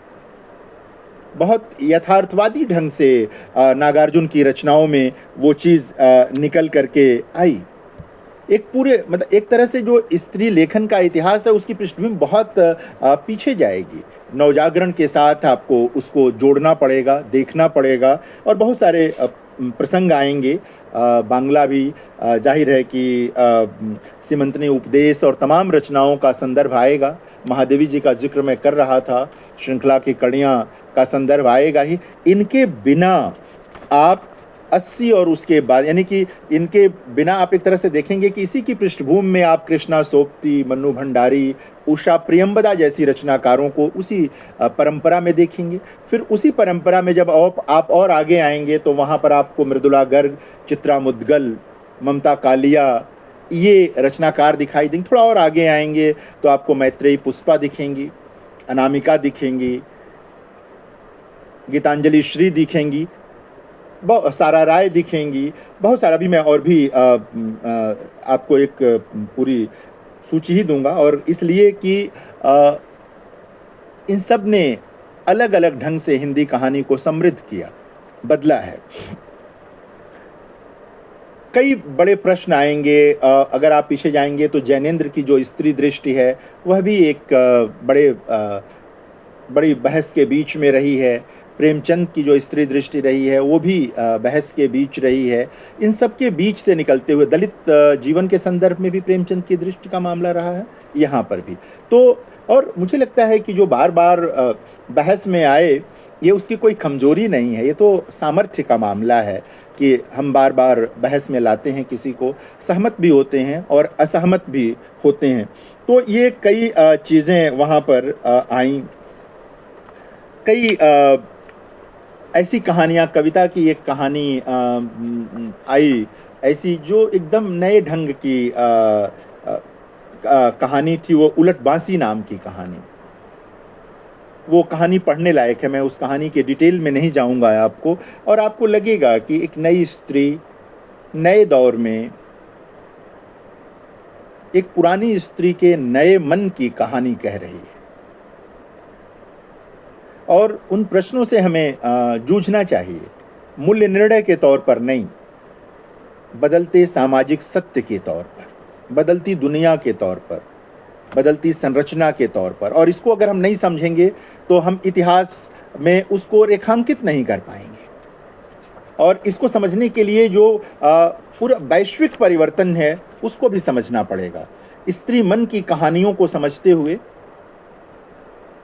बहुत यथार्थवादी ढंग से नागार्जुन की रचनाओं में वो चीज़ निकल करके आई। एक तरह से जो स्त्री लेखन का इतिहास है उसकी पृष्ठभूमि बहुत पीछे जाएगी। नवजागरण के साथ आपको उसको जोड़ना पड़ेगा, देखना पड़ेगा, और बहुत सारे प्रसंग आएंगे। बांग्ला भी जाहिर है कि सीमंतनी उपदेश और तमाम रचनाओं का संदर्भ आएगा। महादेवी जी का जिक्र मैं कर रहा था, श्रृंखला की कड़ियाँ का संदर्भ आएगा ही। इनके बिना आप 80 और उसके बाद, यानी कि इनके बिना आप एक तरह से देखेंगे कि इसी की पृष्ठभूमि में आप कृष्णा सोपती, मन्नू भंडारी, उषा प्रियंवदा जैसी रचनाकारों को उसी परंपरा में देखेंगे। फिर उसी परंपरा में जब आप और आगे आएंगे तो वहाँ पर आपको मृदुला गर्ग, चित्रा मुद्गल, ममता कालिया ये रचनाकार दिखाई देंगे। थोड़ा और आगे आएंगे तो आपको मैत्रेयी पुष्पा दिखेंगी, अनामिका दिखेंगी, गीतांजलि श्री दिखेंगी, बहुत सारा राय दिखेंगी, बहुत सारा भी। मैं और भी आपको एक पूरी सूची ही दूंगा, और इसलिए कि इन सब ने अलग अलग ढंग से हिंदी कहानी को समृद्ध किया, बदला है। कई बड़े प्रश्न आएंगे। अगर आप पीछे जाएंगे तो जैनेंद्र की जो स्त्री दृष्टि है वह भी एक बड़ी बहस के बीच में रही है। प्रेमचंद की जो स्त्री दृष्टि रही है वो भी बहस के बीच रही है। इन सब के बीच से निकलते हुए दलित जीवन के संदर्भ में भी प्रेमचंद की दृष्टि का मामला रहा है, यहाँ पर भी। तो और मुझे लगता है कि जो बार बार बहस में आए ये उसकी कोई कमजोरी नहीं है, ये तो सामर्थ्य का मामला है कि हम बार बार बहस में लाते हैं किसी को, सहमत भी होते हैं और असहमत भी होते हैं। तो ये कई चीज़ें वहाँ पर आईं। कई ऐसी कहानियाँ, कविता की एक कहानी आई ऐसी जो एकदम नए ढंग की कहानी थी, वो उलट बांसी नाम की कहानी। वो कहानी पढ़ने लायक है, मैं उस कहानी के डिटेल में नहीं जाऊंगा आपको, और आपको लगेगा कि एक नई स्त्री नए दौर में एक पुरानी स्त्री के नए मन की कहानी कह रही है। और उन प्रश्नों से हमें जूझना चाहिए, मूल्य निर्णय के तौर पर नहीं, बदलते सामाजिक सत्य के तौर पर, बदलती दुनिया के तौर पर, बदलती संरचना के तौर पर। और इसको अगर हम नहीं समझेंगे तो हम इतिहास में उसको रेखांकित नहीं कर पाएंगे। और इसको समझने के लिए जो पूरा वैश्विक परिवर्तन है उसको भी समझना पड़ेगा। स्त्री मन की कहानियों को समझते हुए,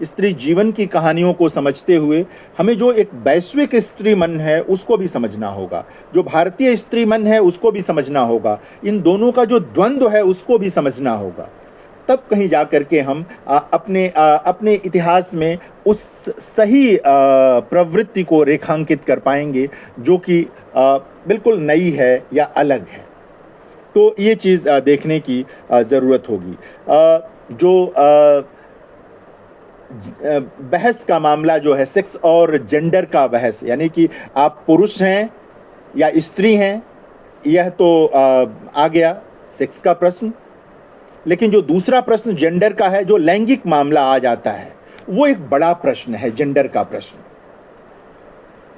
स्त्री जीवन की कहानियों को समझते हुए, हमें जो एक वैश्विक स्त्री मन है उसको भी समझना होगा, जो भारतीय स्त्री मन है उसको भी समझना होगा, इन दोनों का जो द्वंद्व है उसको भी समझना होगा। तब कहीं जा कर के हम अपने इतिहास में उस सही प्रवृत्ति को रेखांकित कर पाएंगे जो कि बिल्कुल नई है या अलग है। तो ये चीज़ देखने की ज़रूरत होगी। जो बहस का मामला जो है, सेक्स और जेंडर का बहस, यानी कि आप पुरुष हैं या स्त्री हैं, यह तो आ गया सेक्स का प्रश्न। लेकिन जो दूसरा प्रश्न जेंडर का है, जो लैंगिक मामला आ जाता है, वो एक बड़ा प्रश्न है, जेंडर का प्रश्न।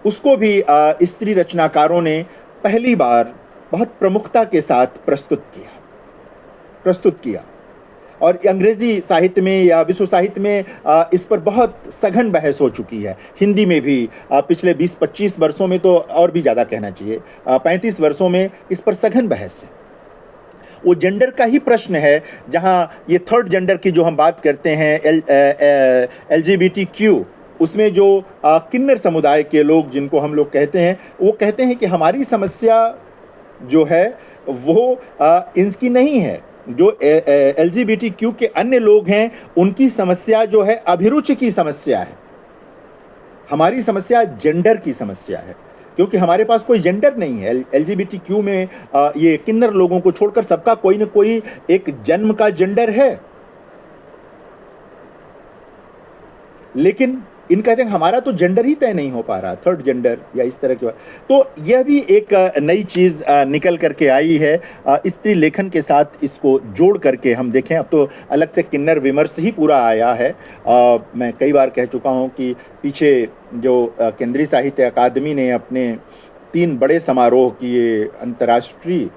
उसको भी स्त्री रचनाकारों ने पहली बार बहुत प्रमुखता के साथ प्रस्तुत किया। और अंग्रेज़ी साहित्य में या विश्व साहित्य में इस पर बहुत सघन बहस हो चुकी है। हिंदी में भी पिछले 20-25 वर्षों में, तो और भी ज़्यादा कहना चाहिए, 35 वर्षों में इस पर सघन बहस है। वो जेंडर का ही प्रश्न है, जहाँ ये थर्ड जेंडर की जो हम बात करते हैं, LGBTQ, उसमें जो किन्नर समुदाय के लोग जिनको हम लोग कहते हैं, वो कहते हैं कि हमारी समस्या जो है वो इनकी नहीं है। जो LGBTQ के अन्य लोग हैं उनकी समस्या जो है अभिरुचि की समस्या है, हमारी समस्या जेंडर की समस्या है, क्योंकि हमारे पास कोई जेंडर नहीं है। LGBTQ में ये किन्नर लोगों को छोड़कर सबका कोई न कोई एक जन्म का जेंडर है, लेकिन इन कहते हैं हमारा तो जेंडर ही तय नहीं हो पा रहा, थर्ड जेंडर या इस तरह की बात। तो यह भी एक नई चीज़ निकल करके आई है। स्त्री लेखन के साथ इसको जोड़ करके हम देखें, अब तो अलग से किन्नर विमर्श ही पूरा आया है। मैं कई बार कह चुका हूँ कि पीछे जो केंद्रीय साहित्य अकादमी ने अपने 3 बड़े समारोह किए अंतर्राष्ट्रीय,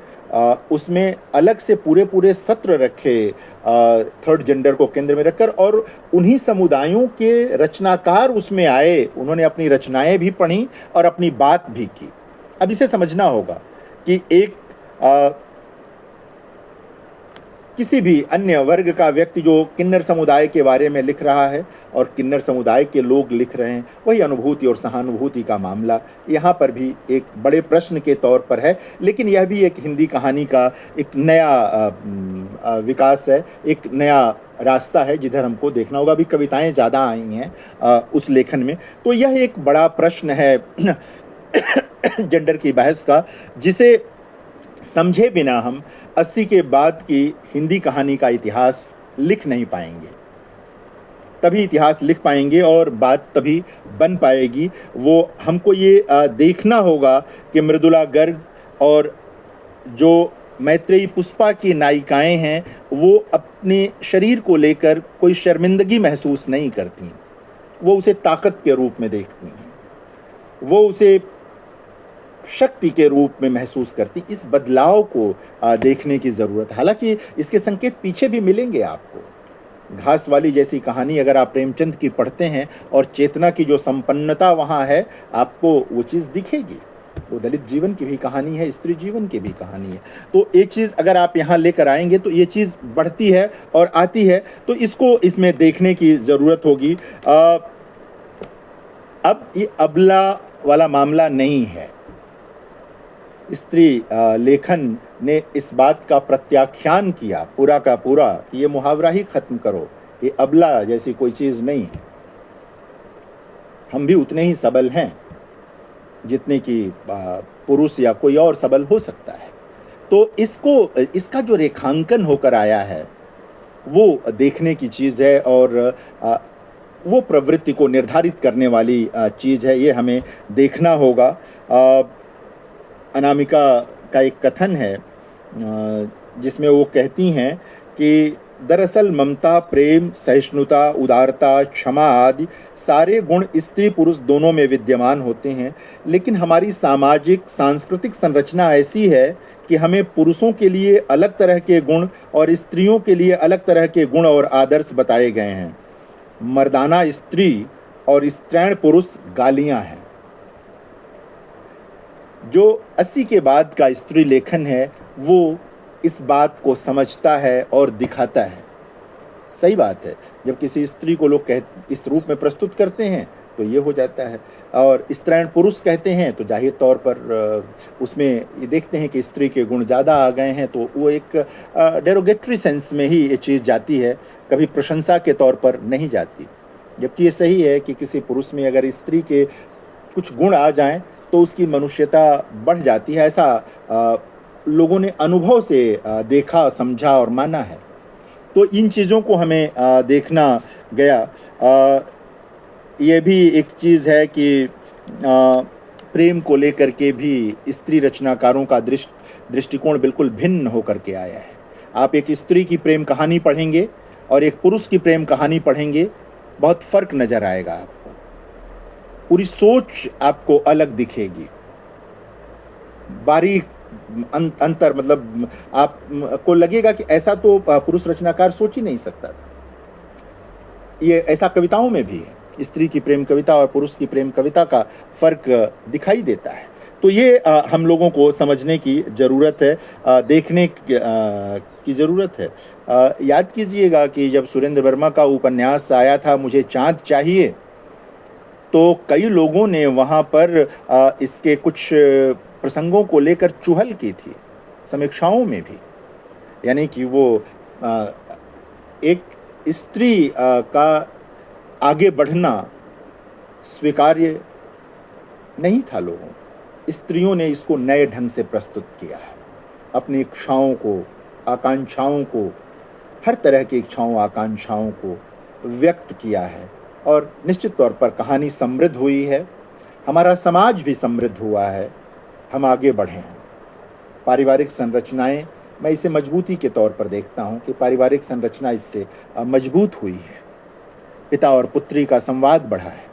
उसमें अलग से पूरे सत्र रखे थर्ड जेंडर को केंद्र में रखकर, और उन्हीं समुदायों के रचनाकार उसमें आए, उन्होंने अपनी रचनाएं भी पढ़ी और अपनी बात भी की। अब इसे समझना होगा कि एक किसी भी अन्य वर्ग का व्यक्ति जो किन्नर समुदाय के बारे में लिख रहा है और किन्नर समुदाय के लोग लिख रहे हैं, वही अनुभूति और सहानुभूति का मामला यहाँ पर भी एक बड़े प्रश्न के तौर पर है। लेकिन यह भी एक हिंदी कहानी का एक नया विकास है, एक नया रास्ता है जिधर हमको देखना होगा। अभी कविताएं ज़्यादा आई हैं उस लेखन में, तो यह एक बड़ा प्रश्न है जेंडर की बहस का, जिसे समझे बिना हम 80 के बाद की हिंदी कहानी का इतिहास लिख नहीं पाएंगे। तभी इतिहास लिख पाएंगे और बात तभी बन पाएगी। वो हमको ये देखना होगा कि मृदुला गर्ग और जो मैत्रेयी पुष्पा की नायिकाएं हैं, वो अपने शरीर को लेकर कोई शर्मिंदगी महसूस नहीं करती, वो उसे ताकत के रूप में देखती हैं, वो उसे शक्ति के रूप में महसूस करती। इस बदलाव को देखने की ज़रूरत है। हालांकि इसके संकेत पीछे भी मिलेंगे आपको। घास वाली जैसी कहानी अगर आप प्रेमचंद की पढ़ते हैं और चेतना की जो संपन्नता वहाँ है, आपको वो चीज़ दिखेगी। वो दलित जीवन की भी कहानी है, स्त्री जीवन की भी कहानी है। तो एक चीज़ अगर आप यहाँ लेकर आएंगे तो ये चीज़ बढ़ती है और आती है, तो इसको इसमें देखने की ज़रूरत होगी। अब ये अबला वाला मामला नहीं है। स्त्री लेखन ने इस बात का प्रत्याख्यान किया पूरा का पूरा कि ये मुहावरा ही ख़त्म करो, ये अबला जैसी कोई चीज़ नहीं है। हम भी उतने ही सबल हैं जितने कि पुरुष या कोई और सबल हो सकता है। तो इसका जो रेखांकन होकर आया है वो देखने की चीज़ है, और वो प्रवृत्ति को निर्धारित करने वाली चीज़ है, ये हमें देखना होगा। अनामिका का एक कथन है जिसमें वो कहती हैं कि दरअसल ममता, प्रेम, सहिष्णुता, उदारता, क्षमा आदि सारे गुण स्त्री पुरुष दोनों में विद्यमान होते हैं, लेकिन हमारी सामाजिक सांस्कृतिक संरचना ऐसी है कि हमें पुरुषों के लिए अलग तरह के गुण और स्त्रियों के लिए अलग तरह के गुण और आदर्श बताए गए हैं। मर्दाना स्त्री और स्त्रैण पुरुष गालियाँ हैं। जो 80 के बाद का स्त्री लेखन है वो इस बात को समझता है और दिखाता है। सही बात है, जब किसी स्त्री को लोग इस रूप में प्रस्तुत करते हैं तो ये हो जाता है, और स्त्रैण पुरुष कहते हैं तो जाहिर तौर पर उसमें ये देखते हैं कि स्त्री के गुण ज़्यादा आ गए हैं, तो वो एक डेरोगेटरी सेंस में ही ये चीज़ जाती है, कभी प्रशंसा के तौर पर नहीं जाती। जबकि ये सही है कि किसी पुरुष में अगर स्त्री के कुछ गुण आ जाएं तो उसकी मनुष्यता बढ़ जाती है। ऐसा लोगों ने अनुभव से देखा, समझा और माना है। तो इन चीज़ों को हमें देखना गया। ये भी एक चीज़ है कि प्रेम को लेकर के भी स्त्री रचनाकारों का दृष्टिकोण बिल्कुल भिन्न होकर के आया है। आप एक स्त्री की प्रेम कहानी पढ़ेंगे और एक पुरुष की प्रेम कहानी पढ़ेंगे, बहुत फ़र्क नज़र आएगा आपको। पूरी सोच आपको अलग दिखेगी, बारीक अंतर, मतलब आप को लगेगा कि ऐसा तो पुरुष रचनाकार सोच ही नहीं सकता था। ये ऐसा कविताओं में भी है, स्त्री की प्रेम कविता और पुरुष की प्रेम कविता का फर्क दिखाई देता है। तो ये हम लोगों को समझने की ज़रूरत है, देखने की ज़रूरत है। याद कीजिएगा कि जब सुरेंद्र वर्मा का उपन्यास आया था मुझे चाँद चाहिए, तो कई लोगों ने वहाँ पर इसके कुछ प्रसंगों को लेकर चुहल की थी, समीक्षाओं में भी। यानी कि वो एक स्त्री का आगे बढ़ना स्वीकार्य नहीं था लोगों। स्त्रियों ने इसको नए ढंग से प्रस्तुत किया है, अपनी इच्छाओं को, आकांक्षाओं को, हर तरह की इच्छाओं आकांक्षाओं को व्यक्त किया है। और निश्चित तौर पर कहानी समृद्ध हुई है, हमारा समाज भी समृद्ध हुआ है, हम आगे बढ़े हैं। पारिवारिक संरचनाएं, मैं इसे मजबूती के तौर पर देखता हूं कि पारिवारिक संरचना इससे मजबूत हुई है। पिता और पुत्री का संवाद बढ़ा है।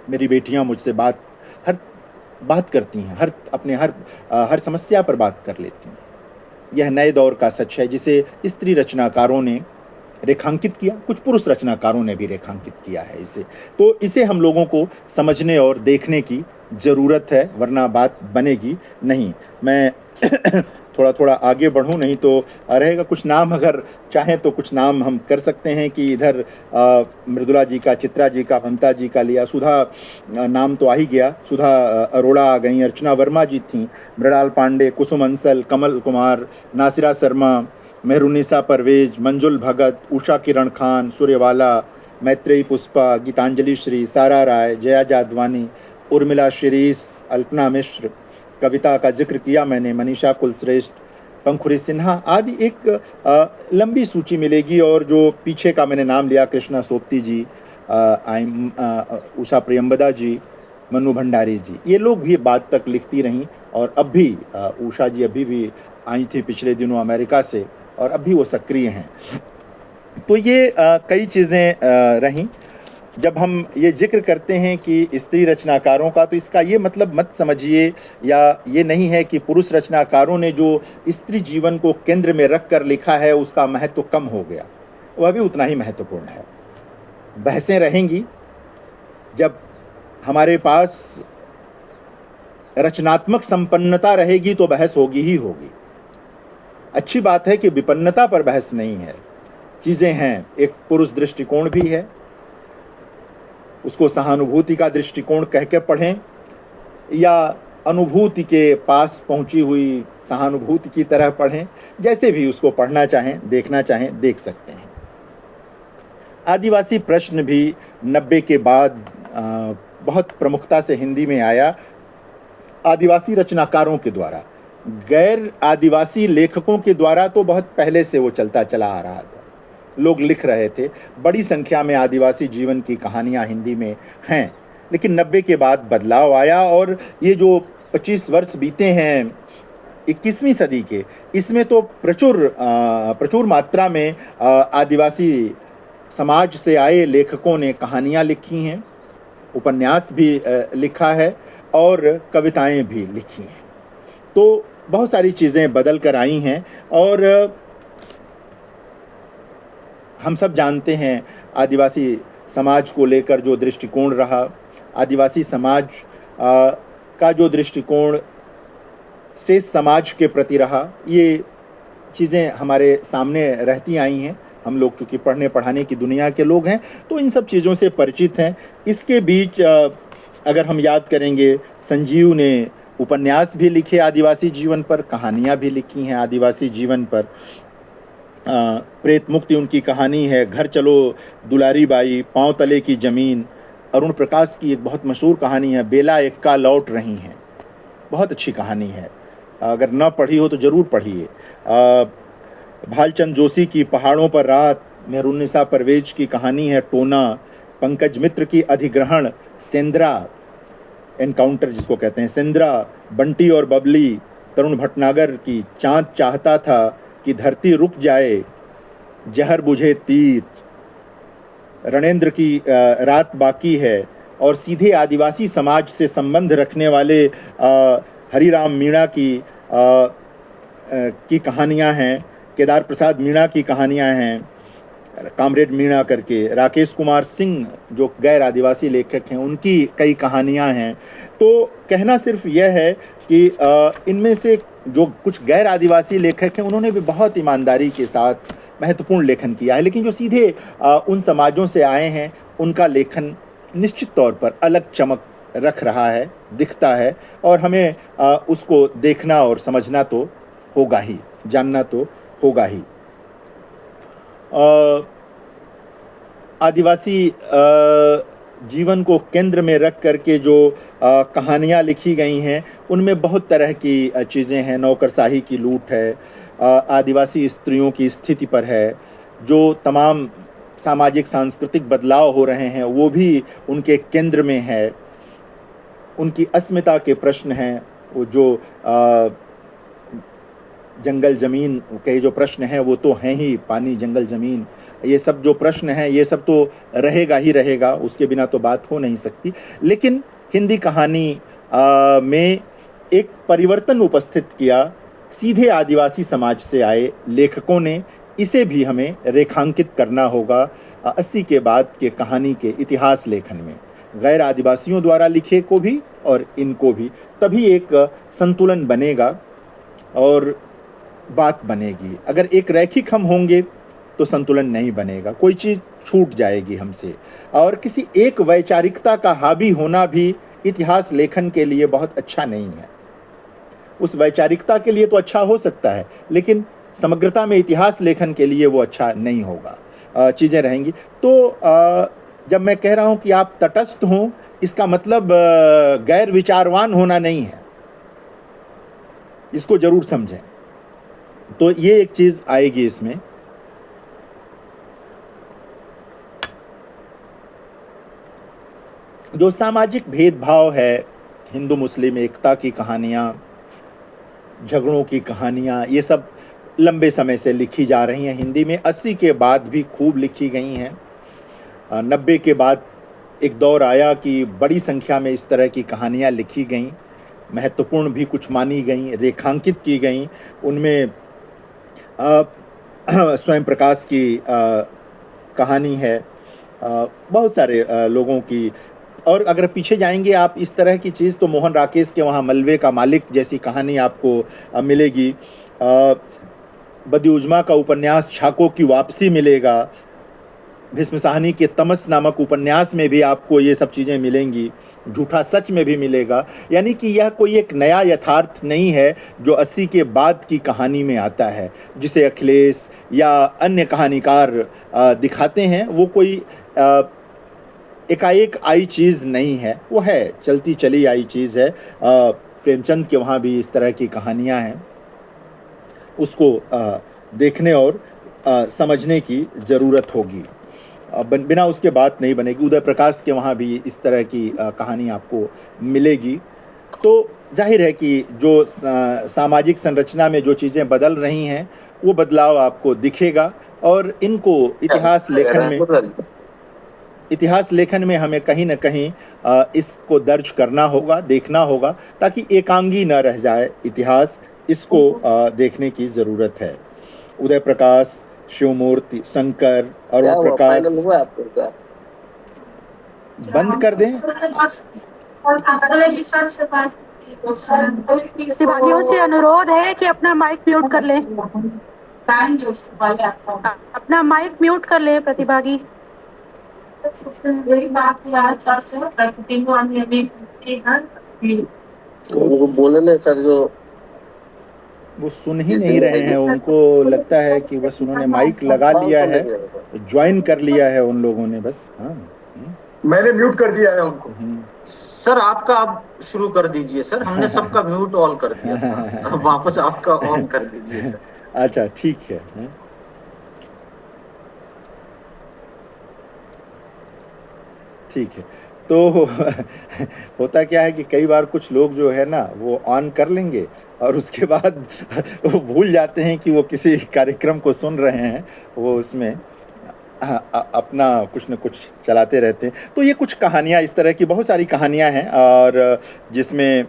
मेरी बेटियां मुझसे बात करती हैं, हर समस्या पर बात कर लेती हैं। यह नए दौर का सच है जिसे स्त्री रचनाकारों ने रेखांकित किया, कुछ पुरुष रचनाकारों ने भी रेखांकित किया है इसे। तो इसे हम लोगों को समझने और देखने की ज़रूरत है, वरना बात बनेगी नहीं। मैं थोड़ा थोड़ा आगे बढ़ूं, नहीं तो रहेगा। कुछ नाम अगर चाहें तो कुछ नाम हम कर सकते हैं कि इधर मृदुला जी का, चित्रा जी का, ममता जी का लिया, सुधा नाम तो आ ही गया, सुधा अरोड़ा आ गई, अर्चना वर्मा जी थीं, मृणाल पांडे, कुसुम अंसल, कमल कुमार, नासिरा शर्मा, मेहरुन्निसा परवेज, मंजुल भगत, उषा किरण खान, सूर्यवाला, मैत्रेयी पुष्पा, गीतांजलि श्री, सारा राय, जया जादवानी, उर्मिला शिरीष, अल्पना मिश्र, कविता का जिक्र किया मैंने, मनीषा कुलश्रेष्ठ, पंखुरी सिन्हा आदि। एक लंबी सूची मिलेगी। और जो पीछे का मैंने नाम लिया, कृष्णा सोप्ती जी, उषा प्रियंबदा जी, मनु भंडारी जी, ये लोग भी बाद तक लिखती रहीं। और अब भी उषा जी अभी भी आई थी पिछले दिनों अमेरिका से, और अब भी वो सक्रिय हैं। तो ये कई चीज़ें रहीं। जब हम ये जिक्र करते हैं कि स्त्री रचनाकारों का, तो इसका ये मतलब मत समझिए, या ये नहीं है कि पुरुष रचनाकारों ने जो स्त्री जीवन को केंद्र में रख कर लिखा है उसका महत्व कम हो गया। वह भी उतना ही महत्वपूर्ण है। बहसें रहेंगी, जब हमारे पास रचनात्मक संपन्नता रहेगी तो बहस होगी ही होगी। अच्छी बात है कि विपन्नता पर बहस नहीं है। चीज़ें हैं, एक पुरुष दृष्टिकोण भी है, उसको सहानुभूति का दृष्टिकोण कह के पढ़ें, या अनुभूति के पास पहुंची हुई सहानुभूति की तरह पढ़ें, जैसे भी उसको पढ़ना चाहें, देखना चाहें, देख सकते हैं। आदिवासी प्रश्न भी 90 के बाद बहुत प्रमुखता से हिंदी में आया, आदिवासी रचनाकारों के द्वारा। गैर आदिवासी लेखकों के द्वारा तो बहुत पहले से वो चलता चला आ रहा था, लोग लिख रहे थे। बड़ी संख्या में आदिवासी जीवन की कहानियाँ हिंदी में हैं, लेकिन 90 के बाद बदलाव आया। और ये जो 25 वर्ष बीते हैं 21वीं सदी के, इसमें तो प्रचुर मात्रा में आदिवासी समाज से आए लेखकों ने कहानियाँ लिखी हैं, उपन्यास भी लिखा है, और कविताएं भी लिखी हैं। तो बहुत सारी चीज़ें बदल कर आई हैं। और हम सब जानते हैं आदिवासी समाज को लेकर जो दृष्टिकोण रहा, आदिवासी समाज का जो दृष्टिकोण शेष समाज के प्रति रहा, ये चीज़ें हमारे सामने रहती आई हैं। हम लोग चूँकि पढ़ने पढ़ाने की दुनिया के लोग हैं, तो इन सब चीज़ों से परिचित हैं। इसके बीच अगर हम याद करेंगे, संजीव ने उपन्यास भी लिखे आदिवासी जीवन पर, कहानियाँ भी लिखी हैं आदिवासी जीवन पर। प्रेत मुक्ति उनकी कहानी है, घर चलो दुलारी बाई, पाँव तले की ज़मीन। अरुण प्रकाश की एक बहुत मशहूर कहानी है, बेला एक्का लौट रही हैं, बहुत अच्छी कहानी है, अगर न पढ़ी हो तो ज़रूर पढ़िए। भालचंद जोशी की पहाड़ों पर रात, मेहरुन्निसा परवेज की कहानी है टोना, पंकज मित्र की अधिग्रहण, सेंद्रा एनकाउंटर जिसको कहते हैं, सेंद्रा, बंटी और बबली, तरुण भटनागर की चाँद चाहता था कि धरती रुक जाए, जहर बुझे तीर, रणेंद्र की रात बाकी है। और सीधे आदिवासी समाज से संबंध रखने वाले हरिराम मीणा की कहानियाँ हैं, केदार प्रसाद मीणा की कहानियाँ हैं, कामरेड मीणा करके, राकेश कुमार सिंह जो गैर आदिवासी लेखक हैं उनकी कई कहानियाँ हैं। तो कहना सिर्फ यह है कि इनमें से जो कुछ गैर आदिवासी लेखक हैं उन्होंने भी बहुत ईमानदारी के साथ महत्वपूर्ण लेखन किया है, लेकिन जो सीधे उन समाजों से आए हैं उनका लेखन निश्चित तौर पर अलग चमक रख रहा है, दिखता है, और हमें उसको देखना और समझना तो होगा ही, जानना तो होगा ही। आदिवासी जीवन को केंद्र में रख करके जो कहानियाँ लिखी गई हैं उनमें बहुत तरह की चीज़ें हैं। नौकरशाही की लूट है, आदिवासी स्त्रियों की स्थिति पर है, जो तमाम सामाजिक सांस्कृतिक बदलाव हो रहे हैं वो भी उनके केंद्र में है। उनकी अस्मिता के प्रश्न हैं, वो जो जंगल ज़मीन के जो प्रश्न हैं वो तो हैं ही, पानी जंगल ज़मीन, ये सब जो प्रश्न हैं ये सब तो रहेगा ही रहेगा, उसके बिना तो बात हो नहीं सकती। लेकिन हिंदी कहानी में एक परिवर्तन उपस्थित किया सीधे आदिवासी समाज से आए लेखकों ने, इसे भी हमें रेखांकित करना होगा 80 के बाद के कहानी के इतिहास लेखन में, गैर आदिवासियों द्वारा लिखे को भी और इनको भी, तभी एक संतुलन बनेगा और बात बनेगी। अगर एक रैखिक हम होंगे तो संतुलन नहीं बनेगा, कोई चीज़ छूट जाएगी हमसे। और किसी एक वैचारिकता का हावी होना भी इतिहास लेखन के लिए बहुत अच्छा नहीं है। उस वैचारिकता के लिए तो अच्छा हो सकता है, लेकिन समग्रता में इतिहास लेखन के लिए वो अच्छा नहीं होगा, चीज़ें रहेंगी। तो जब मैं कह रहा हूँ कि आप तटस्थ हों, इसका मतलब गैर विचारवान होना नहीं है, इसको जरूर समझें। तो ये एक चीज़ आएगी इसमें। जो सामाजिक भेदभाव है, हिंदू मुस्लिम एकता की कहानियाँ, झगड़ों की कहानियाँ, ये सब लंबे समय से लिखी जा रही हैं हिंदी में। 80 के बाद भी खूब लिखी गई हैं। 90 के बाद एक दौर आया कि बड़ी संख्या में इस तरह की कहानियाँ लिखी गईं, महत्वपूर्ण भी कुछ मानी गईं, रेखांकित की गईं। उनमें स्वयं प्रकाश की कहानी है, बहुत सारे लोगों की। और अगर पीछे जाएंगे आप इस तरह की चीज़, तो मोहन राकेश के वहाँ मलबे का मालिक जैसी कहानी आपको मिलेगी। बदी उजमा का उपन्यास छाको की वापसी मिलेगा। भीष्म साहनी के तमस नामक उपन्यास में भी आपको ये सब चीज़ें मिलेंगी। झूठा सच में भी मिलेगा। यानी कि यह कोई एक नया यथार्थ नहीं है जो 80 के बाद की कहानी में आता है, जिसे अखिलेश या अन्य कहानीकार दिखाते हैं। वो कोई एकाएक आई चीज़ नहीं है, वो है चलती चली आई चीज़ है। प्रेमचंद के वहाँ भी इस तरह की कहानियाँ हैं, उसको देखने और समझने की ज़रूरत होगी। बिना उसके बात नहीं बनेगी। उदय प्रकाश के वहाँ भी इस तरह की कहानी आपको मिलेगी। तो जाहिर है कि जो सामाजिक संरचना में जो चीज़ें बदल रही हैं वो बदलाव आपको दिखेगा, और इनको इतिहास लेखन में हमें कहीं ना कहीं इसको दर्ज करना होगा, देखना होगा, ताकि एकांगी न रह जाए इतिहास। इसको देखने की ज़रूरत है। उदय प्रकाश, शिवमूर्ति, शंकर, अरुण प्रकाश, बंद कर दें। प्रतिभागियों से अनुरोध है कि अपना माइक म्यूट कर लें। अपना माइक म्यूट कर लें प्रतिभागी। वो बोले सर, जो वो सुन ही नहीं रहे हैं। उनको लगता है कि बस उन्होंने माइक लगा लिया है, ज्वाइन कर लिया है उन लोगों ने बस। हाँ, मैंने म्यूट कर दिया है उनको। सर आपका आप शुरू कर दीजिए सर, हमने सबका म्यूट ऑल कर दिया था। वापस आपका ऑन कर दीजिए सर। अच्छा ठीक है। ठीक है। तो होता क्या है कि कई बार कुछ लोग जो है ना वो ऑन कर लेंगे और उसके बाद वो भूल जाते हैं कि वो किसी कार्यक्रम को सुन रहे हैं। वो उसमें अपना कुछ न कुछ चलाते रहते हैं। तो ये कुछ कहानियाँ, इस तरह की बहुत सारी कहानियाँ हैं, और जिसमें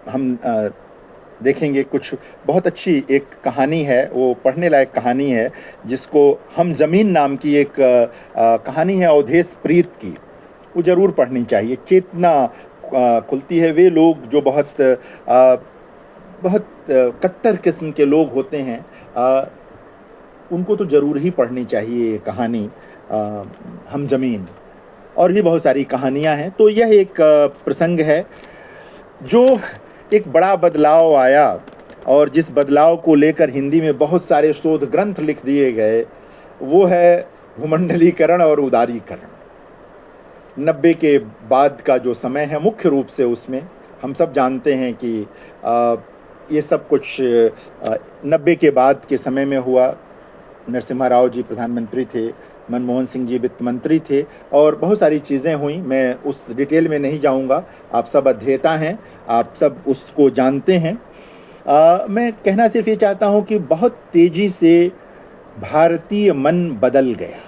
हम देखेंगे कुछ बहुत अच्छी एक कहानी है, वो पढ़ने लायक कहानी है, जिसको हम ज़मीन नाम की एक कहानी है अवधेश प्रीत की। वो ज़रूर पढ़नी चाहिए। चेतना खुलती है। वे लोग जो बहुत कट्टर किस्म के लोग होते हैं, उनको तो ज़रूर ही पढ़नी चाहिए ये कहानी, हम ज़मीन। और भी बहुत सारी कहानियाँ हैं। तो यह एक प्रसंग है जो एक बड़ा बदलाव आया, और जिस बदलाव को लेकर हिंदी में बहुत सारे शोध ग्रंथ लिख दिए गए, वो है भूमंडलीकरण और उदारीकरण। 90 के बाद का जो समय है, मुख्य रूप से उसमें हम सब जानते हैं कि ये सब कुछ 90 के बाद के समय में हुआ। नरसिम्हा राव जी प्रधानमंत्री थे, मनमोहन सिंह जी वित्त मंत्री थे, और बहुत सारी चीज़ें हुई। मैं उस डिटेल में नहीं जाऊंगा, आप सब अध्येता हैं, आप सब उसको जानते हैं। मैं कहना सिर्फ ये चाहता हूं कि बहुत तेज़ी से भारतीय मन बदल गया।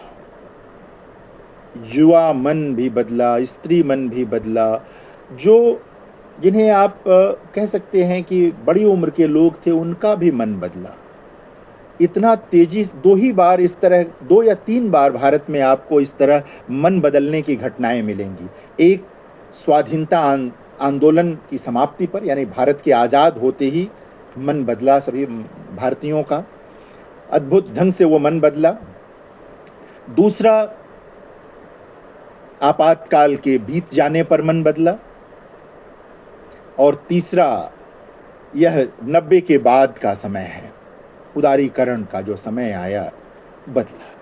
युवा मन भी बदला, स्त्री मन भी बदला, जो जिन्हें आप कह सकते हैं कि बड़ी उम्र के लोग थे, उनका भी मन बदला। इतना तेजी, 2 ही बार इस तरह, 2 या 3 बार भारत में आपको इस तरह मन बदलने की घटनाएं मिलेंगी। एक स्वाधीनता आंदोलन की समाप्ति पर, यानी भारत के आज़ाद होते ही मन बदला सभी भारतीयों का, अद्भुत ढंग से वो मन बदला। दूसरा, आपातकाल के बीत जाने पर मन बदला। और तीसरा, यह 90 के बाद का समय है, उदारीकरण का जो समय आया, बदला।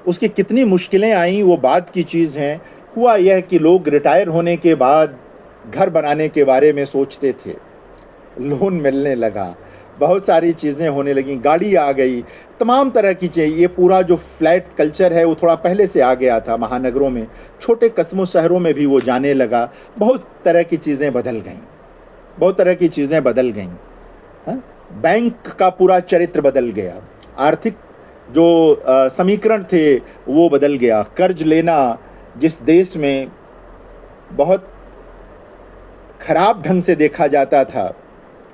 उसकी कितनी मुश्किलें आईं वो बात की चीज़ है। हुआ यह कि लोग रिटायर होने के बाद घर बनाने के बारे में सोचते थे, लोन मिलने लगा, बहुत सारी चीज़ें होने लगीं, गाड़ी आ गई, तमाम तरह की चीज़ें। ये पूरा जो फ्लैट कल्चर है वो थोड़ा पहले से आ गया था महानगरों में, छोटे कस्बों शहरों में भी वो जाने लगा। बहुत तरह की चीज़ें बदल गईं, बहुत तरह की चीज़ें बदल गईं। बैंक का पूरा चरित्र बदल गया, आर्थिक जो समीकरण थे वो बदल गया। कर्ज लेना, जिस देश में बहुत खराब ढंग से देखा जाता था,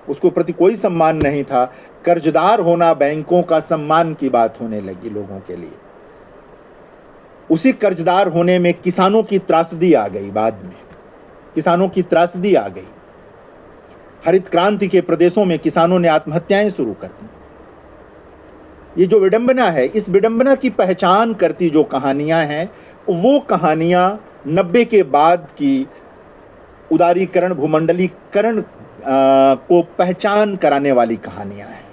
उसको प्रति कोई सम्मान नहीं था, कर्जदार होना बैंकों का सम्मान की बात होने लगी लोगों के लिए। उसी कर्जदार होने में किसानों की त्रासदी आ गई। बाद में किसानों की त्रासदी आ गई। हरित क्रांति के प्रदेशों में किसानों ने आत्महत्याएं शुरू कर दी। ये जो विडंबना है, इस विडंबना की पहचान करती जो कहानियां हैं, वो कहानियां 90 के बाद की उदारीकरण, भूमंडलीकरण को पहचान कराने वाली कहानियां हैं,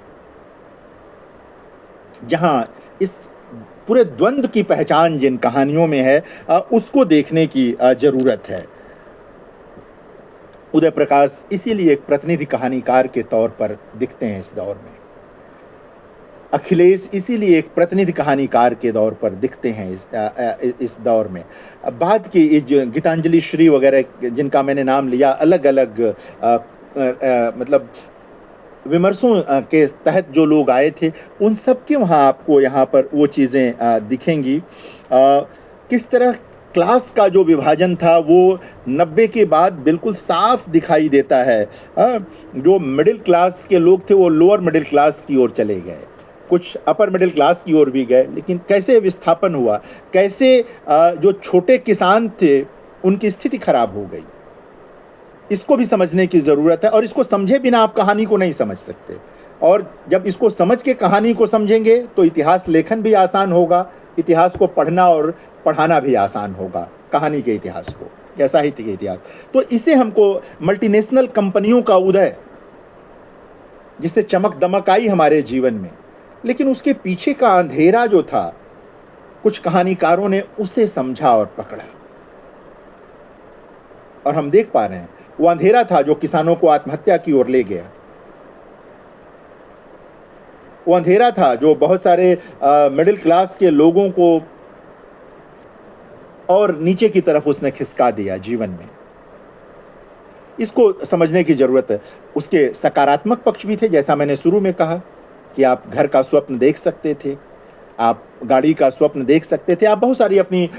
जहां इस पूरे द्वंद्व की पहचान जिन कहानियों में है, उसको देखने की जरूरत है। उदय प्रकाश इसीलिए एक प्रतिनिधि कहानीकार के तौर पर दिखते हैं इस दौर में। अखिलेश इसीलिए एक प्रतिनिधि कहानीकार के तौर पर दिखते हैं इस दौर में। अब बाद की जो गीतांजलि श्री वगैरह जिनका मैंने नाम लिया, अलग अलग मतलब विमर्शों के तहत जो लोग आए थे, उन सब के वहाँ आपको यहाँ पर वो चीज़ें दिखेंगी। किस तरह क्लास का जो विभाजन था वो 90 के बाद बिल्कुल साफ दिखाई देता है। जो मिडिल क्लास के लोग थे वो लोअर मिडिल क्लास की ओर चले गए, कुछ अपर मिडिल क्लास की ओर भी गए, लेकिन कैसे विस्थापन हुआ, कैसे जो छोटे किसान थे उनकी स्थिति खराब हो गई, इसको भी समझने की ज़रूरत है। और इसको समझे बिना आप कहानी को नहीं समझ सकते। और जब इसको समझ के कहानी को समझेंगे तो इतिहास लेखन भी आसान होगा, इतिहास को पढ़ना और पढ़ाना भी आसान होगा, कहानी के इतिहास को या साहित्य के इतिहास। तो इसे हमको मल्टीनेशनल कंपनियों का उदय, जिससे चमक दमक आई हमारे जीवन में, लेकिन उसके पीछे का अंधेरा जो था, कुछ कहानीकारों ने उसे समझा और पकड़ा। और हम देख पा रहे हैं वो अंधेरा था जो किसानों को आत्महत्या की ओर ले गया। वो अंधेरा था जो बहुत सारे मिडिल क्लास के लोगों को और नीचे की तरफ उसने खिसका दिया जीवन में। इसको समझने की ज़रूरत है। उसके सकारात्मक पक्ष भी थे, जैसा मैंने शुरू में कहा कि आप घर का स्वप्न देख सकते थे, आप गाड़ी का स्वप्न देख सकते थे, आप बहुत सारी अपनी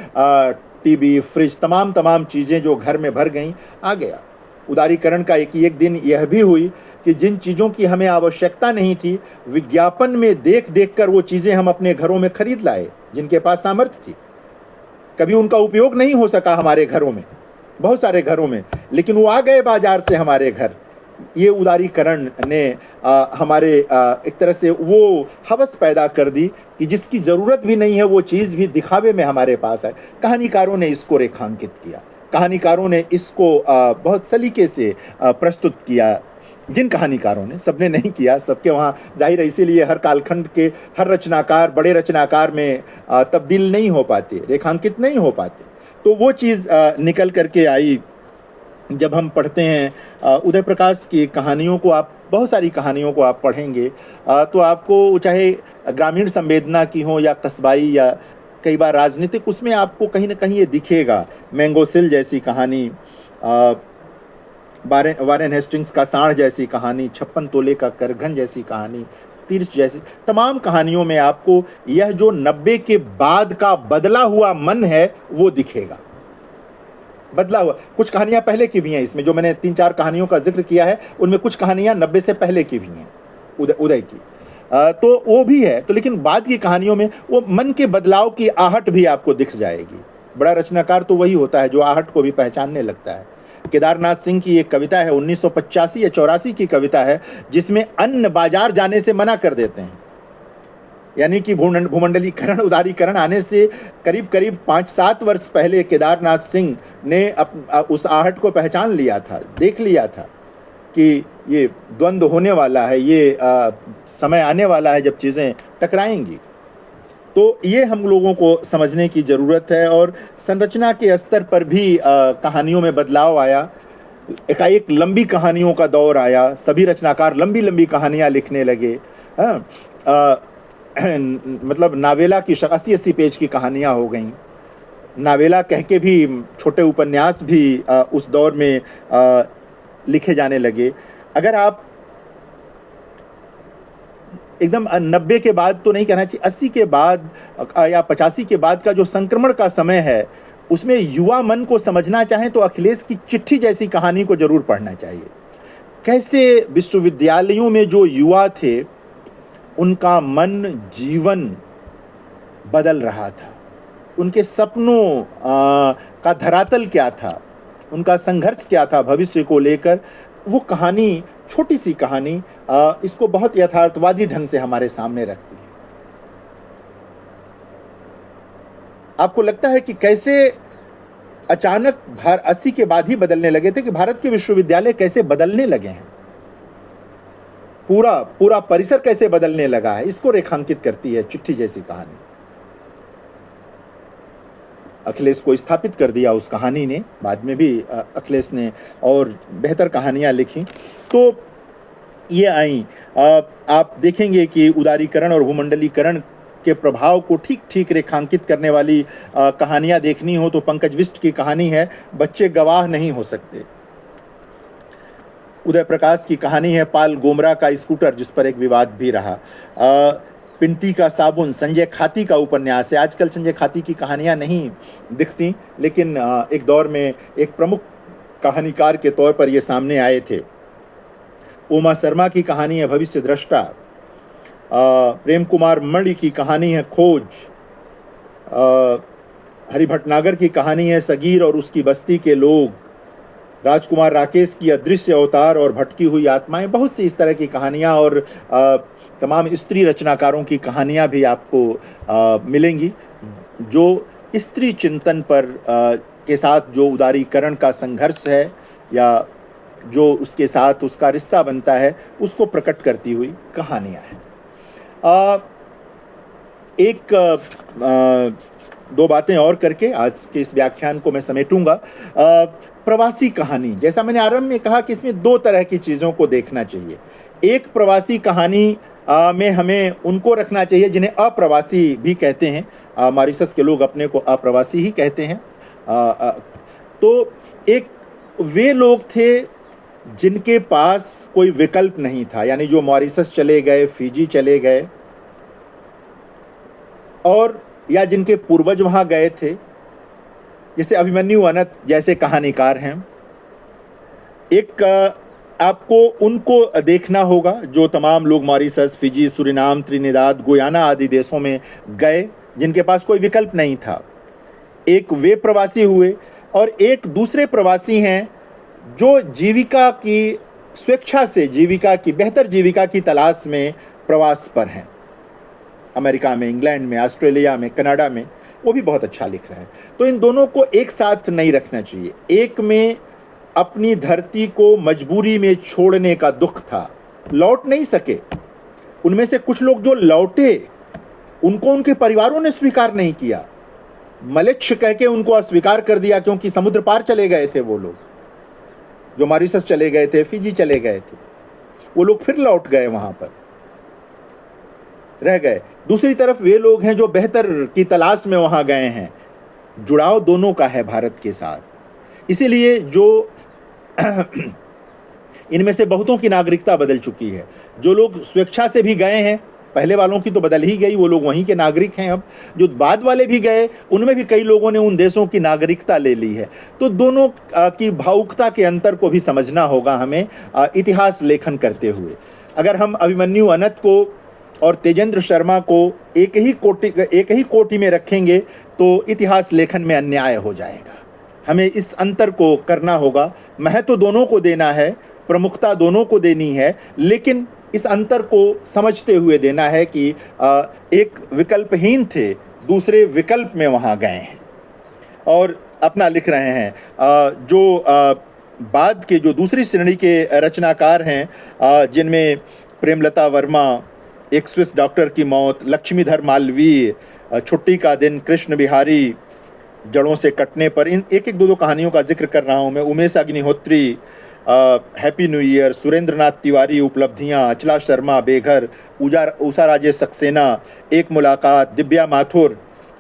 टीवी, फ्रिज, तमाम चीज़ें जो घर में भर गईं, आ गया। उदारीकरण का एक दिन यह भी हुई कि जिन चीज़ों की हमें आवश्यकता नहीं थी, विज्ञापन में देख कर वो चीज़ें हम अपने घरों में खरीद लाए, जिनके पास सामर्थ्य थी। कभी उनका उपयोग नहीं हो सका हमारे घरों में, बहुत सारे घरों में, लेकिन वो आ गए बाजार से हमारे घर। ये उदारीकरण ने हमारे एक तरह से वो हवस पैदा कर दी कि जिसकी ज़रूरत भी नहीं है वो चीज़ भी दिखावे में हमारे पास है। कहानीकारों ने इसको रेखांकित किया, कहानीकारों ने इसको बहुत सलीके से प्रस्तुत किया। जिन कहानीकारों ने, सबने नहीं किया, सबके वहाँ जाहिर है, इसीलिए हर कालखंड के हर रचनाकार बड़े रचनाकार में तब्दील नहीं हो पाते, रेखांकित नहीं हो पाते। तो वो चीज़ निकल करके आई। जब हम पढ़ते हैं उदय प्रकाश की कहानियों को, आप बहुत सारी कहानियों को आप पढ़ेंगे तो आपको चाहे ग्रामीण संवेदना की हो या कस्बाई या कई बार राजनीतिक, उसमें आपको कहीं ना कहीं ये दिखेगा। मैंगो सिल जैसी कहानी, वारेन हेस्टिंग्स का सांड जैसी कहानी, 56 तोले का करघन जैसी कहानी, तीर्थ जैसी तमाम कहानियों में आपको यह जो 90 के बाद का बदला हुआ मन है वो दिखेगा। बदला हुआ, कुछ कहानियां पहले की भी हैं इसमें, जो मैंने 3-4 कहानियों का जिक्र किया है उनमें कुछ कहानियां 90 से पहले की भी हैं, उदय की, तो वो भी है। तो लेकिन बाद की कहानियों में वो मन के बदलाव की आहट भी आपको दिख जाएगी। बड़ा रचनाकार तो वही होता है जो आहट को भी पहचानने लगता है। केदारनाथ सिंह की एक कविता है, 1985 या 84 की कविता है, जिसमें अन्न बाजार जाने से मना कर देते हैं। यानी कि भूमंडलीकरण, उदारीकरण आने से करीब 5-7 वर्ष पहले केदारनाथ सिंह ने उस आहट को पहचान लिया था, देख लिया था कि ये द्वंद्व होने वाला है, ये समय आने वाला है जब चीज़ें टकराएंगी। तो ये हम लोगों को समझने की ज़रूरत है। और संरचना के स्तर पर भी कहानियों में बदलाव आया। एकाएक लंबी कहानियों का दौर आया, सभी रचनाकार लंबी कहानियाँ लिखने लगे। मतलब नावेला की 80-80 पेज की कहानियाँ हो गईं। नावेला कह के भी छोटे उपन्यास भी उस दौर में लिखे जाने लगे। अगर आप एकदम 90 के बाद तो नहीं कहना चाहिए, 80 के बाद या 85 के बाद का जो संक्रमण का समय है, उसमें युवा मन को समझना चाहें तो अखिलेश की चिट्ठी जैसी कहानी को ज़रूर पढ़ना चाहिए। कैसे विश्वविद्यालयों में जो युवा थे उनका मन, जीवन बदल रहा था, उनके सपनों का धरातल क्या था, उनका संघर्ष क्या था भविष्य को लेकर। वो कहानी, छोटी सी कहानी, इसको बहुत यथार्थवादी ढंग से हमारे सामने रखती है। आपको लगता है कि कैसे अचानक 80 के बाद ही बदलने लगे थे, कि भारत के विश्वविद्यालय कैसे बदलने लगे हैं, पूरा परिसर कैसे बदलने लगा है, इसको रेखांकित करती है चिट्ठी जैसी कहानी। अखिलेश को स्थापित कर दिया उस कहानी ने, बाद में भी अखिलेश ने और बेहतर कहानियाँ लिखी। तो ये आई। आप देखेंगे कि उदारीकरण और भूमंडलीकरण के प्रभाव को ठीक रेखांकित करने वाली कहानियाँ देखनी हो तो पंकज बिष्ट की कहानी है बच्चे गवाह नहीं हो सकते। उदय प्रकाश की कहानी है पाल गोमरा का स्कूटर, जिस पर एक विवाद भी रहा। पिंटी का साबुन संजय खाती का उपन्यास है। आजकल संजय खाती की कहानियाँ नहीं दिखती, लेकिन एक दौर में एक प्रमुख कहानीकार के तौर पर ये सामने आए थे। उमा शर्मा की कहानी है भविष्य दृष्टा। प्रेम कुमार मणि की कहानी है खोज। हरि भटनागर की कहानी है सगीर और उसकी बस्ती के लोग। राजकुमार राकेश की अदृश्य अवतार और भटकी हुई आत्माएं। बहुत सी इस तरह की कहानियां और तमाम स्त्री रचनाकारों की कहानियां भी आपको मिलेंगी, जो स्त्री चिंतन पर के साथ जो उदारीकरण का संघर्ष है या जो उसके साथ उसका रिश्ता बनता है, उसको प्रकट करती हुई कहानियां हैं। दो बातें और करके आज के इस व्याख्यान को मैं समेटूंगा। प्रवासी कहानी, जैसा मैंने आरंभ में कहा कि इसमें दो तरह की चीज़ों को देखना चाहिए। एक, प्रवासी कहानी में हमें उनको रखना चाहिए जिन्हें अप्रवासी भी कहते हैं। मॉरिशस के लोग अपने को अप्रवासी ही कहते हैं। तो एक वे लोग थे जिनके पास कोई विकल्प नहीं था, यानी जो मॉरिशस चले गए, फिजी चले गए, और या जिनके पूर्वज वहाँ गए थे, जैसे अभिमन्यु अनंत जैसे कहानीकार हैं, एक आपको उनको देखना होगा जो तमाम लोग Mauritius, Fiji, Suriname, Trinidad, Guyana आदि देशों में गए जिनके पास कोई विकल्प नहीं था। एक वे प्रवासी हुए और एक दूसरे प्रवासी हैं जो जीविका की स्वेच्छा से, जीविका की बेहतर जीविका की तलाश में प्रवास पर हैं। अमेरिका में, इंग्लैंड में, ऑस्ट्रेलिया में, कनाडा में, वो भी बहुत अच्छा लिख रहे हैं। तो इन दोनों को एक साथ नहीं रखना चाहिए। एक में अपनी धरती को मजबूरी में छोड़ने का दुख था, लौट नहीं सके। उनमें से कुछ लोग जो लौटे उनको उनके परिवारों ने स्वीकार नहीं किया, मलेच्छ कह के उनको अस्वीकार कर दिया, क्योंकि समुद्र पार चले गए थे वो लोग, जो मॉरिशस चले गए थे, फिजी चले गए थे, वो लोग फिर लौट गए, वहां पर रह गए। दूसरी तरफ वे लोग हैं जो बेहतर की तलाश में वहां गए हैं। जुड़ाव दोनों का है भारत के साथ। इसीलिए जो इनमें से बहुतों की नागरिकता बदल चुकी है। जो लोग स्वेच्छा से भी गए हैं, पहले वालों की तो बदल ही गई, वो लोग वहीं के नागरिक हैं। अब जो बाद वाले भी गए, उनमें भी कई लोगों ने उन देशों की नागरिकता ले ली है। तो दोनों की भावुकता के अंतर को भी समझना होगा हमें इतिहास लेखन करते हुए। अगर हम अभिमन्यु अनंत को और तेजेंद्र शर्मा को एक ही कोटि में रखेंगे तो इतिहास लेखन में अन्याय हो जाएगा। हमें इस अंतर को करना होगा। महत्व दोनों को देना है, प्रमुखता दोनों को देनी है, लेकिन इस अंतर को समझते हुए देना है कि एक विकल्पहीन थे, दूसरे विकल्प में वहाँ गए हैं और अपना लिख रहे हैं। जो बाद के जो दूसरी श्रेणी के रचनाकार हैं, जिनमें प्रेमलता वर्मा, एक स्विस डॉक्टर की मौत, लक्ष्मीधर मालवीय, छुट्टी का दिन, कृष्ण बिहारी, जड़ों से कटने पर, इन एक एक दो कहानियों का जिक्र कर रहा हूँ मैं। Umesh Agnihotri, happy new year, Surendranath Tiwari, उपलब्धियाँ, अचला शर्मा, बेघर, उषा राजेश सक्सेना, एक मुलाकात, दिव्या माथुर,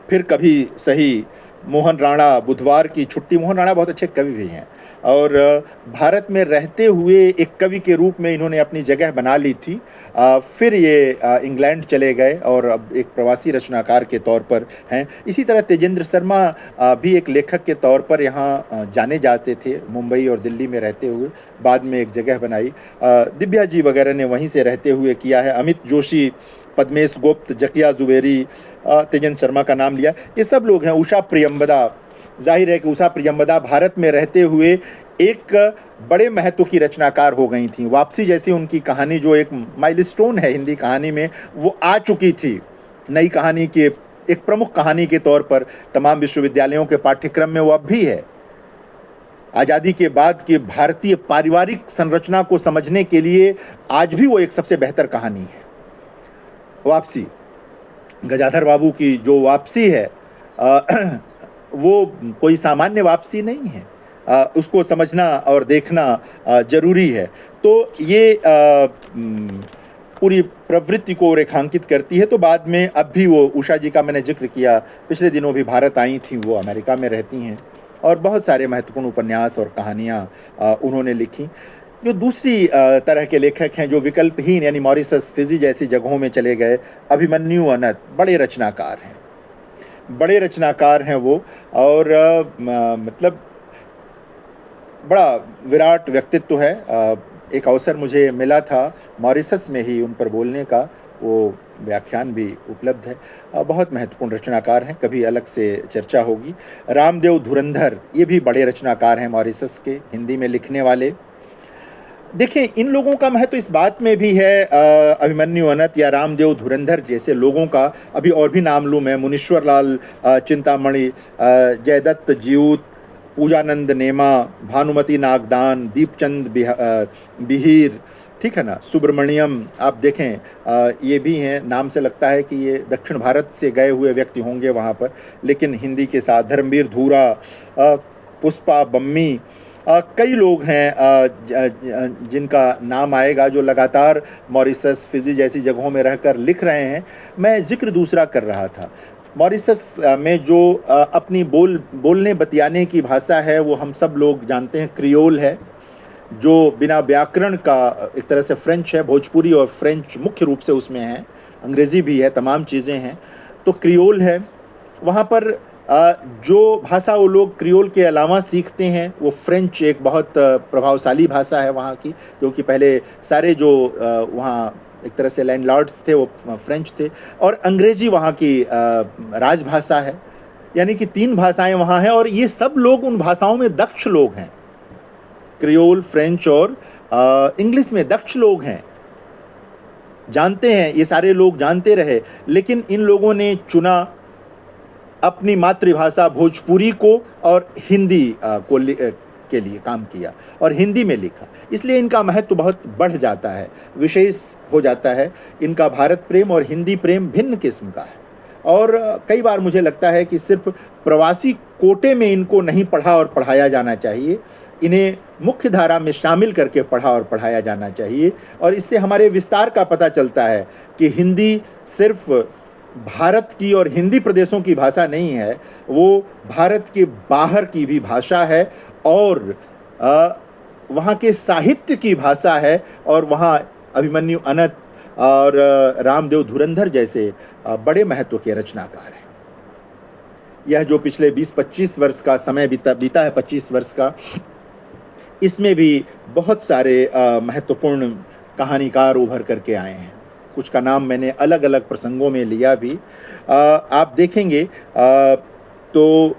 फिर कभी सही, मोहन राणा, बुधवार की छुट्टी। मोहन राणा बहुत अच्छे कवि भी हैं और भारत में रहते हुए एक कवि के रूप में इन्होंने अपनी जगह बना ली थी। फिर ये इंग्लैंड चले गए और अब एक प्रवासी रचनाकार के तौर पर हैं। इसी तरह तेजेंद्र शर्मा भी एक लेखक के तौर पर यहाँ जाने जाते थे, मुंबई और दिल्ली में रहते हुए, बाद में एक जगह बनाई। दिव्या जी वगैरह ने वहीं से रहते हुए किया है। अमित जोशी, पद्मेश गुप्त, जकिया जुबेरी, तेजेंद्र शर्मा का नाम लिया, ये सब लोग हैं। उषा प्रियंबदा, जाहिर है कि उषा प्रियंबदा भारत में रहते हुए एक बड़े महत्व की रचनाकार हो गई थी। वापसी जैसी उनकी कहानी जो एक माइलस्टोन है हिंदी कहानी में, वो आ चुकी थी नई कहानी के एक प्रमुख कहानी के तौर पर। तमाम विश्वविद्यालयों के पाठ्यक्रम में वो अब भी है। आज़ादी के बाद की भारतीय पारिवारिक संरचना को समझने के लिए आज भी वो एक सबसे बेहतर कहानी है। वापसी, गजाधर बाबू की जो वापसी है वो कोई सामान्य वापसी नहीं है। उसको समझना और देखना जरूरी है। तो ये पूरी प्रवृत्ति को रेखांकित करती है। तो बाद में अब भी वो उषा जी का मैंने जिक्र किया, पिछले दिनों भी भारत आई थी, वो अमेरिका में रहती हैं और बहुत सारे महत्वपूर्ण उपन्यास और कहानियाँ उन्होंने लिखी। जो दूसरी तरह के लेखक हैं जो विकल्पहीन यानी मॉरिशस, फिजी जैसी जगहों में चले गए, अभिमन्यु अनंत बड़े रचनाकार हैं, बड़े रचनाकार हैं वो। और मतलब बड़ा विराट व्यक्तित्व है। एक अवसर मुझे मिला था मॉरिशस में ही उन पर बोलने का, वो व्याख्यान भी उपलब्ध है। बहुत महत्वपूर्ण रचनाकार हैं, कभी अलग से चर्चा होगी। रामदेव धुरंधर, ये भी बड़े रचनाकार हैं मॉरिशस के, हिंदी में लिखने वाले। देखें, इन लोगों का महत्व इस बात में भी है, अभिमन्यु अनंत या रामदेव धुरंधर जैसे लोगों का। अभी और भी नाम लूँ मैं, मुनीश्वर लाल चिंतामणि, जयदत्त जीऊत, पूजानंद नेमा, भानुमति नागदान, दीपचंद बिहीर, ठीक है ना, सुब्रमण्यम। आप देखें ये भी हैं, नाम से लगता है कि ये दक्षिण भारत से गए हुए व्यक्ति होंगे वहाँ पर, लेकिन हिंदी के साथ। धर्मवीर धूरा, पुष्पा बम्मी, कई लोग हैं जिनका नाम आएगा जो लगातार मॉरिशस, फिजी जैसी जगहों में रहकर लिख रहे हैं। मैं जिक्र दूसरा कर रहा था, मॉरिशस में जो अपनी बोलने बतियाने की भाषा है वो हम सब लोग जानते हैं, क्रियोल है, जो बिना व्याकरण का एक तरह से फ्रेंच है। भोजपुरी और फ्रेंच मुख्य रूप से उसमें है, अंग्रेज़ी भी है, तमाम चीज़ें हैं। तो क्रियोल है। वहाँ पर जो भाषा वो लोग क्रियोल के अलावा सीखते हैं वो फ्रेंच, एक बहुत प्रभावशाली भाषा है वहाँ की, क्योंकि पहले सारे जो वहाँ एक तरह से लैंडलॉर्ड्स थे वो फ्रेंच थे। और अंग्रेजी वहाँ की राजभाषा है, यानी कि 3 भाषाएं वहाँ हैं, और ये सब लोग उन भाषाओं में दक्ष लोग हैं। क्रियोल, फ्रेंच और इंग्लिश में दक्ष लोग हैं, जानते हैं, ये सारे लोग जानते रहे। लेकिन इन लोगों ने चुना अपनी मातृभाषा भोजपुरी को और हिंदी के लिए काम किया और हिंदी में लिखा, इसलिए इनका महत्व बहुत बढ़ जाता है, विशेष हो जाता है। इनका भारत प्रेम और हिंदी प्रेम भिन्न किस्म का है। और कई बार मुझे लगता है कि सिर्फ प्रवासी कोटे में इनको नहीं पढ़ा और पढ़ाया जाना चाहिए, इन्हें मुख्य धारा में शामिल करके पढ़ा और पढ़ाया जाना चाहिए। और इससे हमारे विस्तार का पता चलता है कि हिंदी सिर्फ भारत की और हिंदी प्रदेशों की भाषा नहीं है, वो भारत के बाहर की भी भाषा है और वहाँ के साहित्य की भाषा है। और वहाँ अभिमन्यु अनंत और रामदेव धुरंधर जैसे बड़े महत्व के रचनाकार हैं। यह जो पिछले 20-25 वर्ष का समय बीता है, 25 वर्ष का, इसमें भी बहुत सारे महत्वपूर्ण कहानीकार उभर करके आए हैं। कुछ का नाम मैंने अलग अलग प्रसंगों में लिया भी। आप देखेंगे तो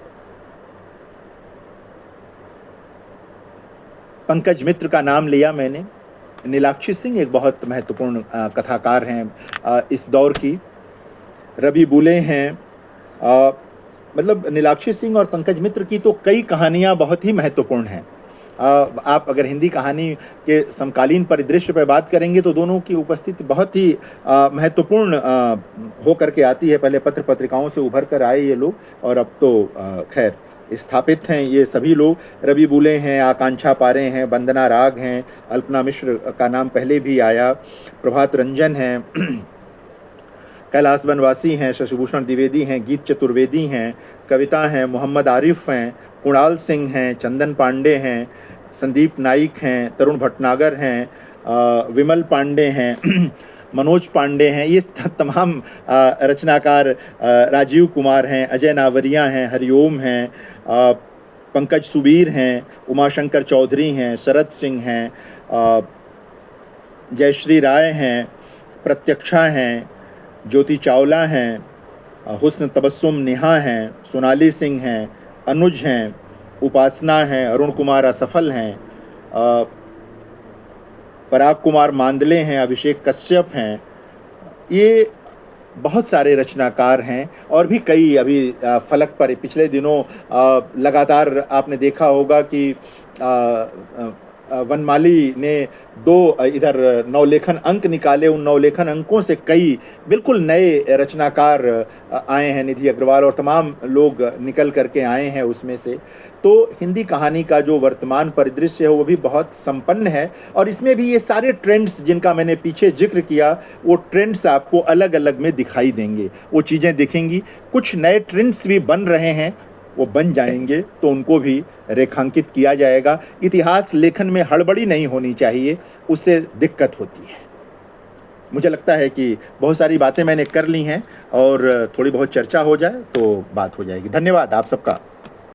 पंकज मित्र का नाम लिया मैंने। नीलाक्षी सिंह एक बहुत महत्वपूर्ण कथाकार हैं इस दौर की। रवि बुले हैं। मतलब नीलाक्षी सिंह और पंकज मित्र की तो कई कहानियाँ बहुत ही महत्वपूर्ण हैं। आप अगर हिंदी कहानी के समकालीन परिदृश्य पर बात करेंगे तो दोनों की उपस्थिति बहुत ही महत्वपूर्ण हो करके आती है। पहले पत्र पत्रिकाओं से उभर कर आए ये लोग, और अब तो खैर स्थापित हैं ये सभी लोग। रवि बुले हैं, आकांक्षा पारे हैं, वंदना राग हैं, अल्पना मिश्र का नाम पहले भी आया, प्रभात रंजन हैं, कैलाश बनवासी हैं, शशिभूषण द्विवेदी हैं, गीत चतुर्वेदी हैं, कविता हैं, मोहम्मद आरिफ हैं, कुणाल सिंह हैं, चंदन पांडे हैं, संदीप नाइक हैं, तरुण भटनागर हैं, विमल पांडे हैं, मनोज पांडे हैं। ये तमाम रचनाकार, राजीव कुमार हैं, अजय नावरिया हैं, हरिओम हैं, पंकज सुबीर हैं, उमाशंकर चौधरी हैं, शरद सिंह हैं, जयश्री राय हैं, प्रत्यक्षा हैं, ज्योति चावला हैं, हुस्न तबस्सुम नेहा हैं, सोनाली सिंह हैं, अनुज हैं, उपासना हैं, अरुण कुमार असफल हैं, पराग कुमार मांदले हैं, अभिषेक कश्यप हैं। ये बहुत सारे रचनाकार हैं और भी कई अभी फलक पर पिछले दिनों लगातार आपने देखा होगा कि वनमाली ने 2 इधर नवलेखन अंक निकाले। उन नवलेखन अंकों से कई बिल्कुल नए रचनाकार आए हैं, निधि अग्रवाल और तमाम लोग निकल करके आए हैं उसमें से। तो हिंदी कहानी का जो वर्तमान परिदृश्य है वो भी बहुत संपन्न है, और इसमें भी ये सारे ट्रेंड्स जिनका मैंने पीछे जिक्र किया, वो ट्रेंड्स आपको अलग अलग में दिखाई देंगे, वो चीज़ें दिखेंगी। कुछ नए ट्रेंड्स भी बन रहे हैं, वो बन जाएंगे तो उनको भी रेखांकित किया जाएगा। इतिहास लेखन में हड़बड़ी नहीं होनी चाहिए, उससे दिक्कत होती है। मुझे लगता है कि बहुत सारी बातें मैंने कर ली हैं और थोड़ी बहुत चर्चा हो जाए तो बात हो जाएगी। धन्यवाद आप सबका।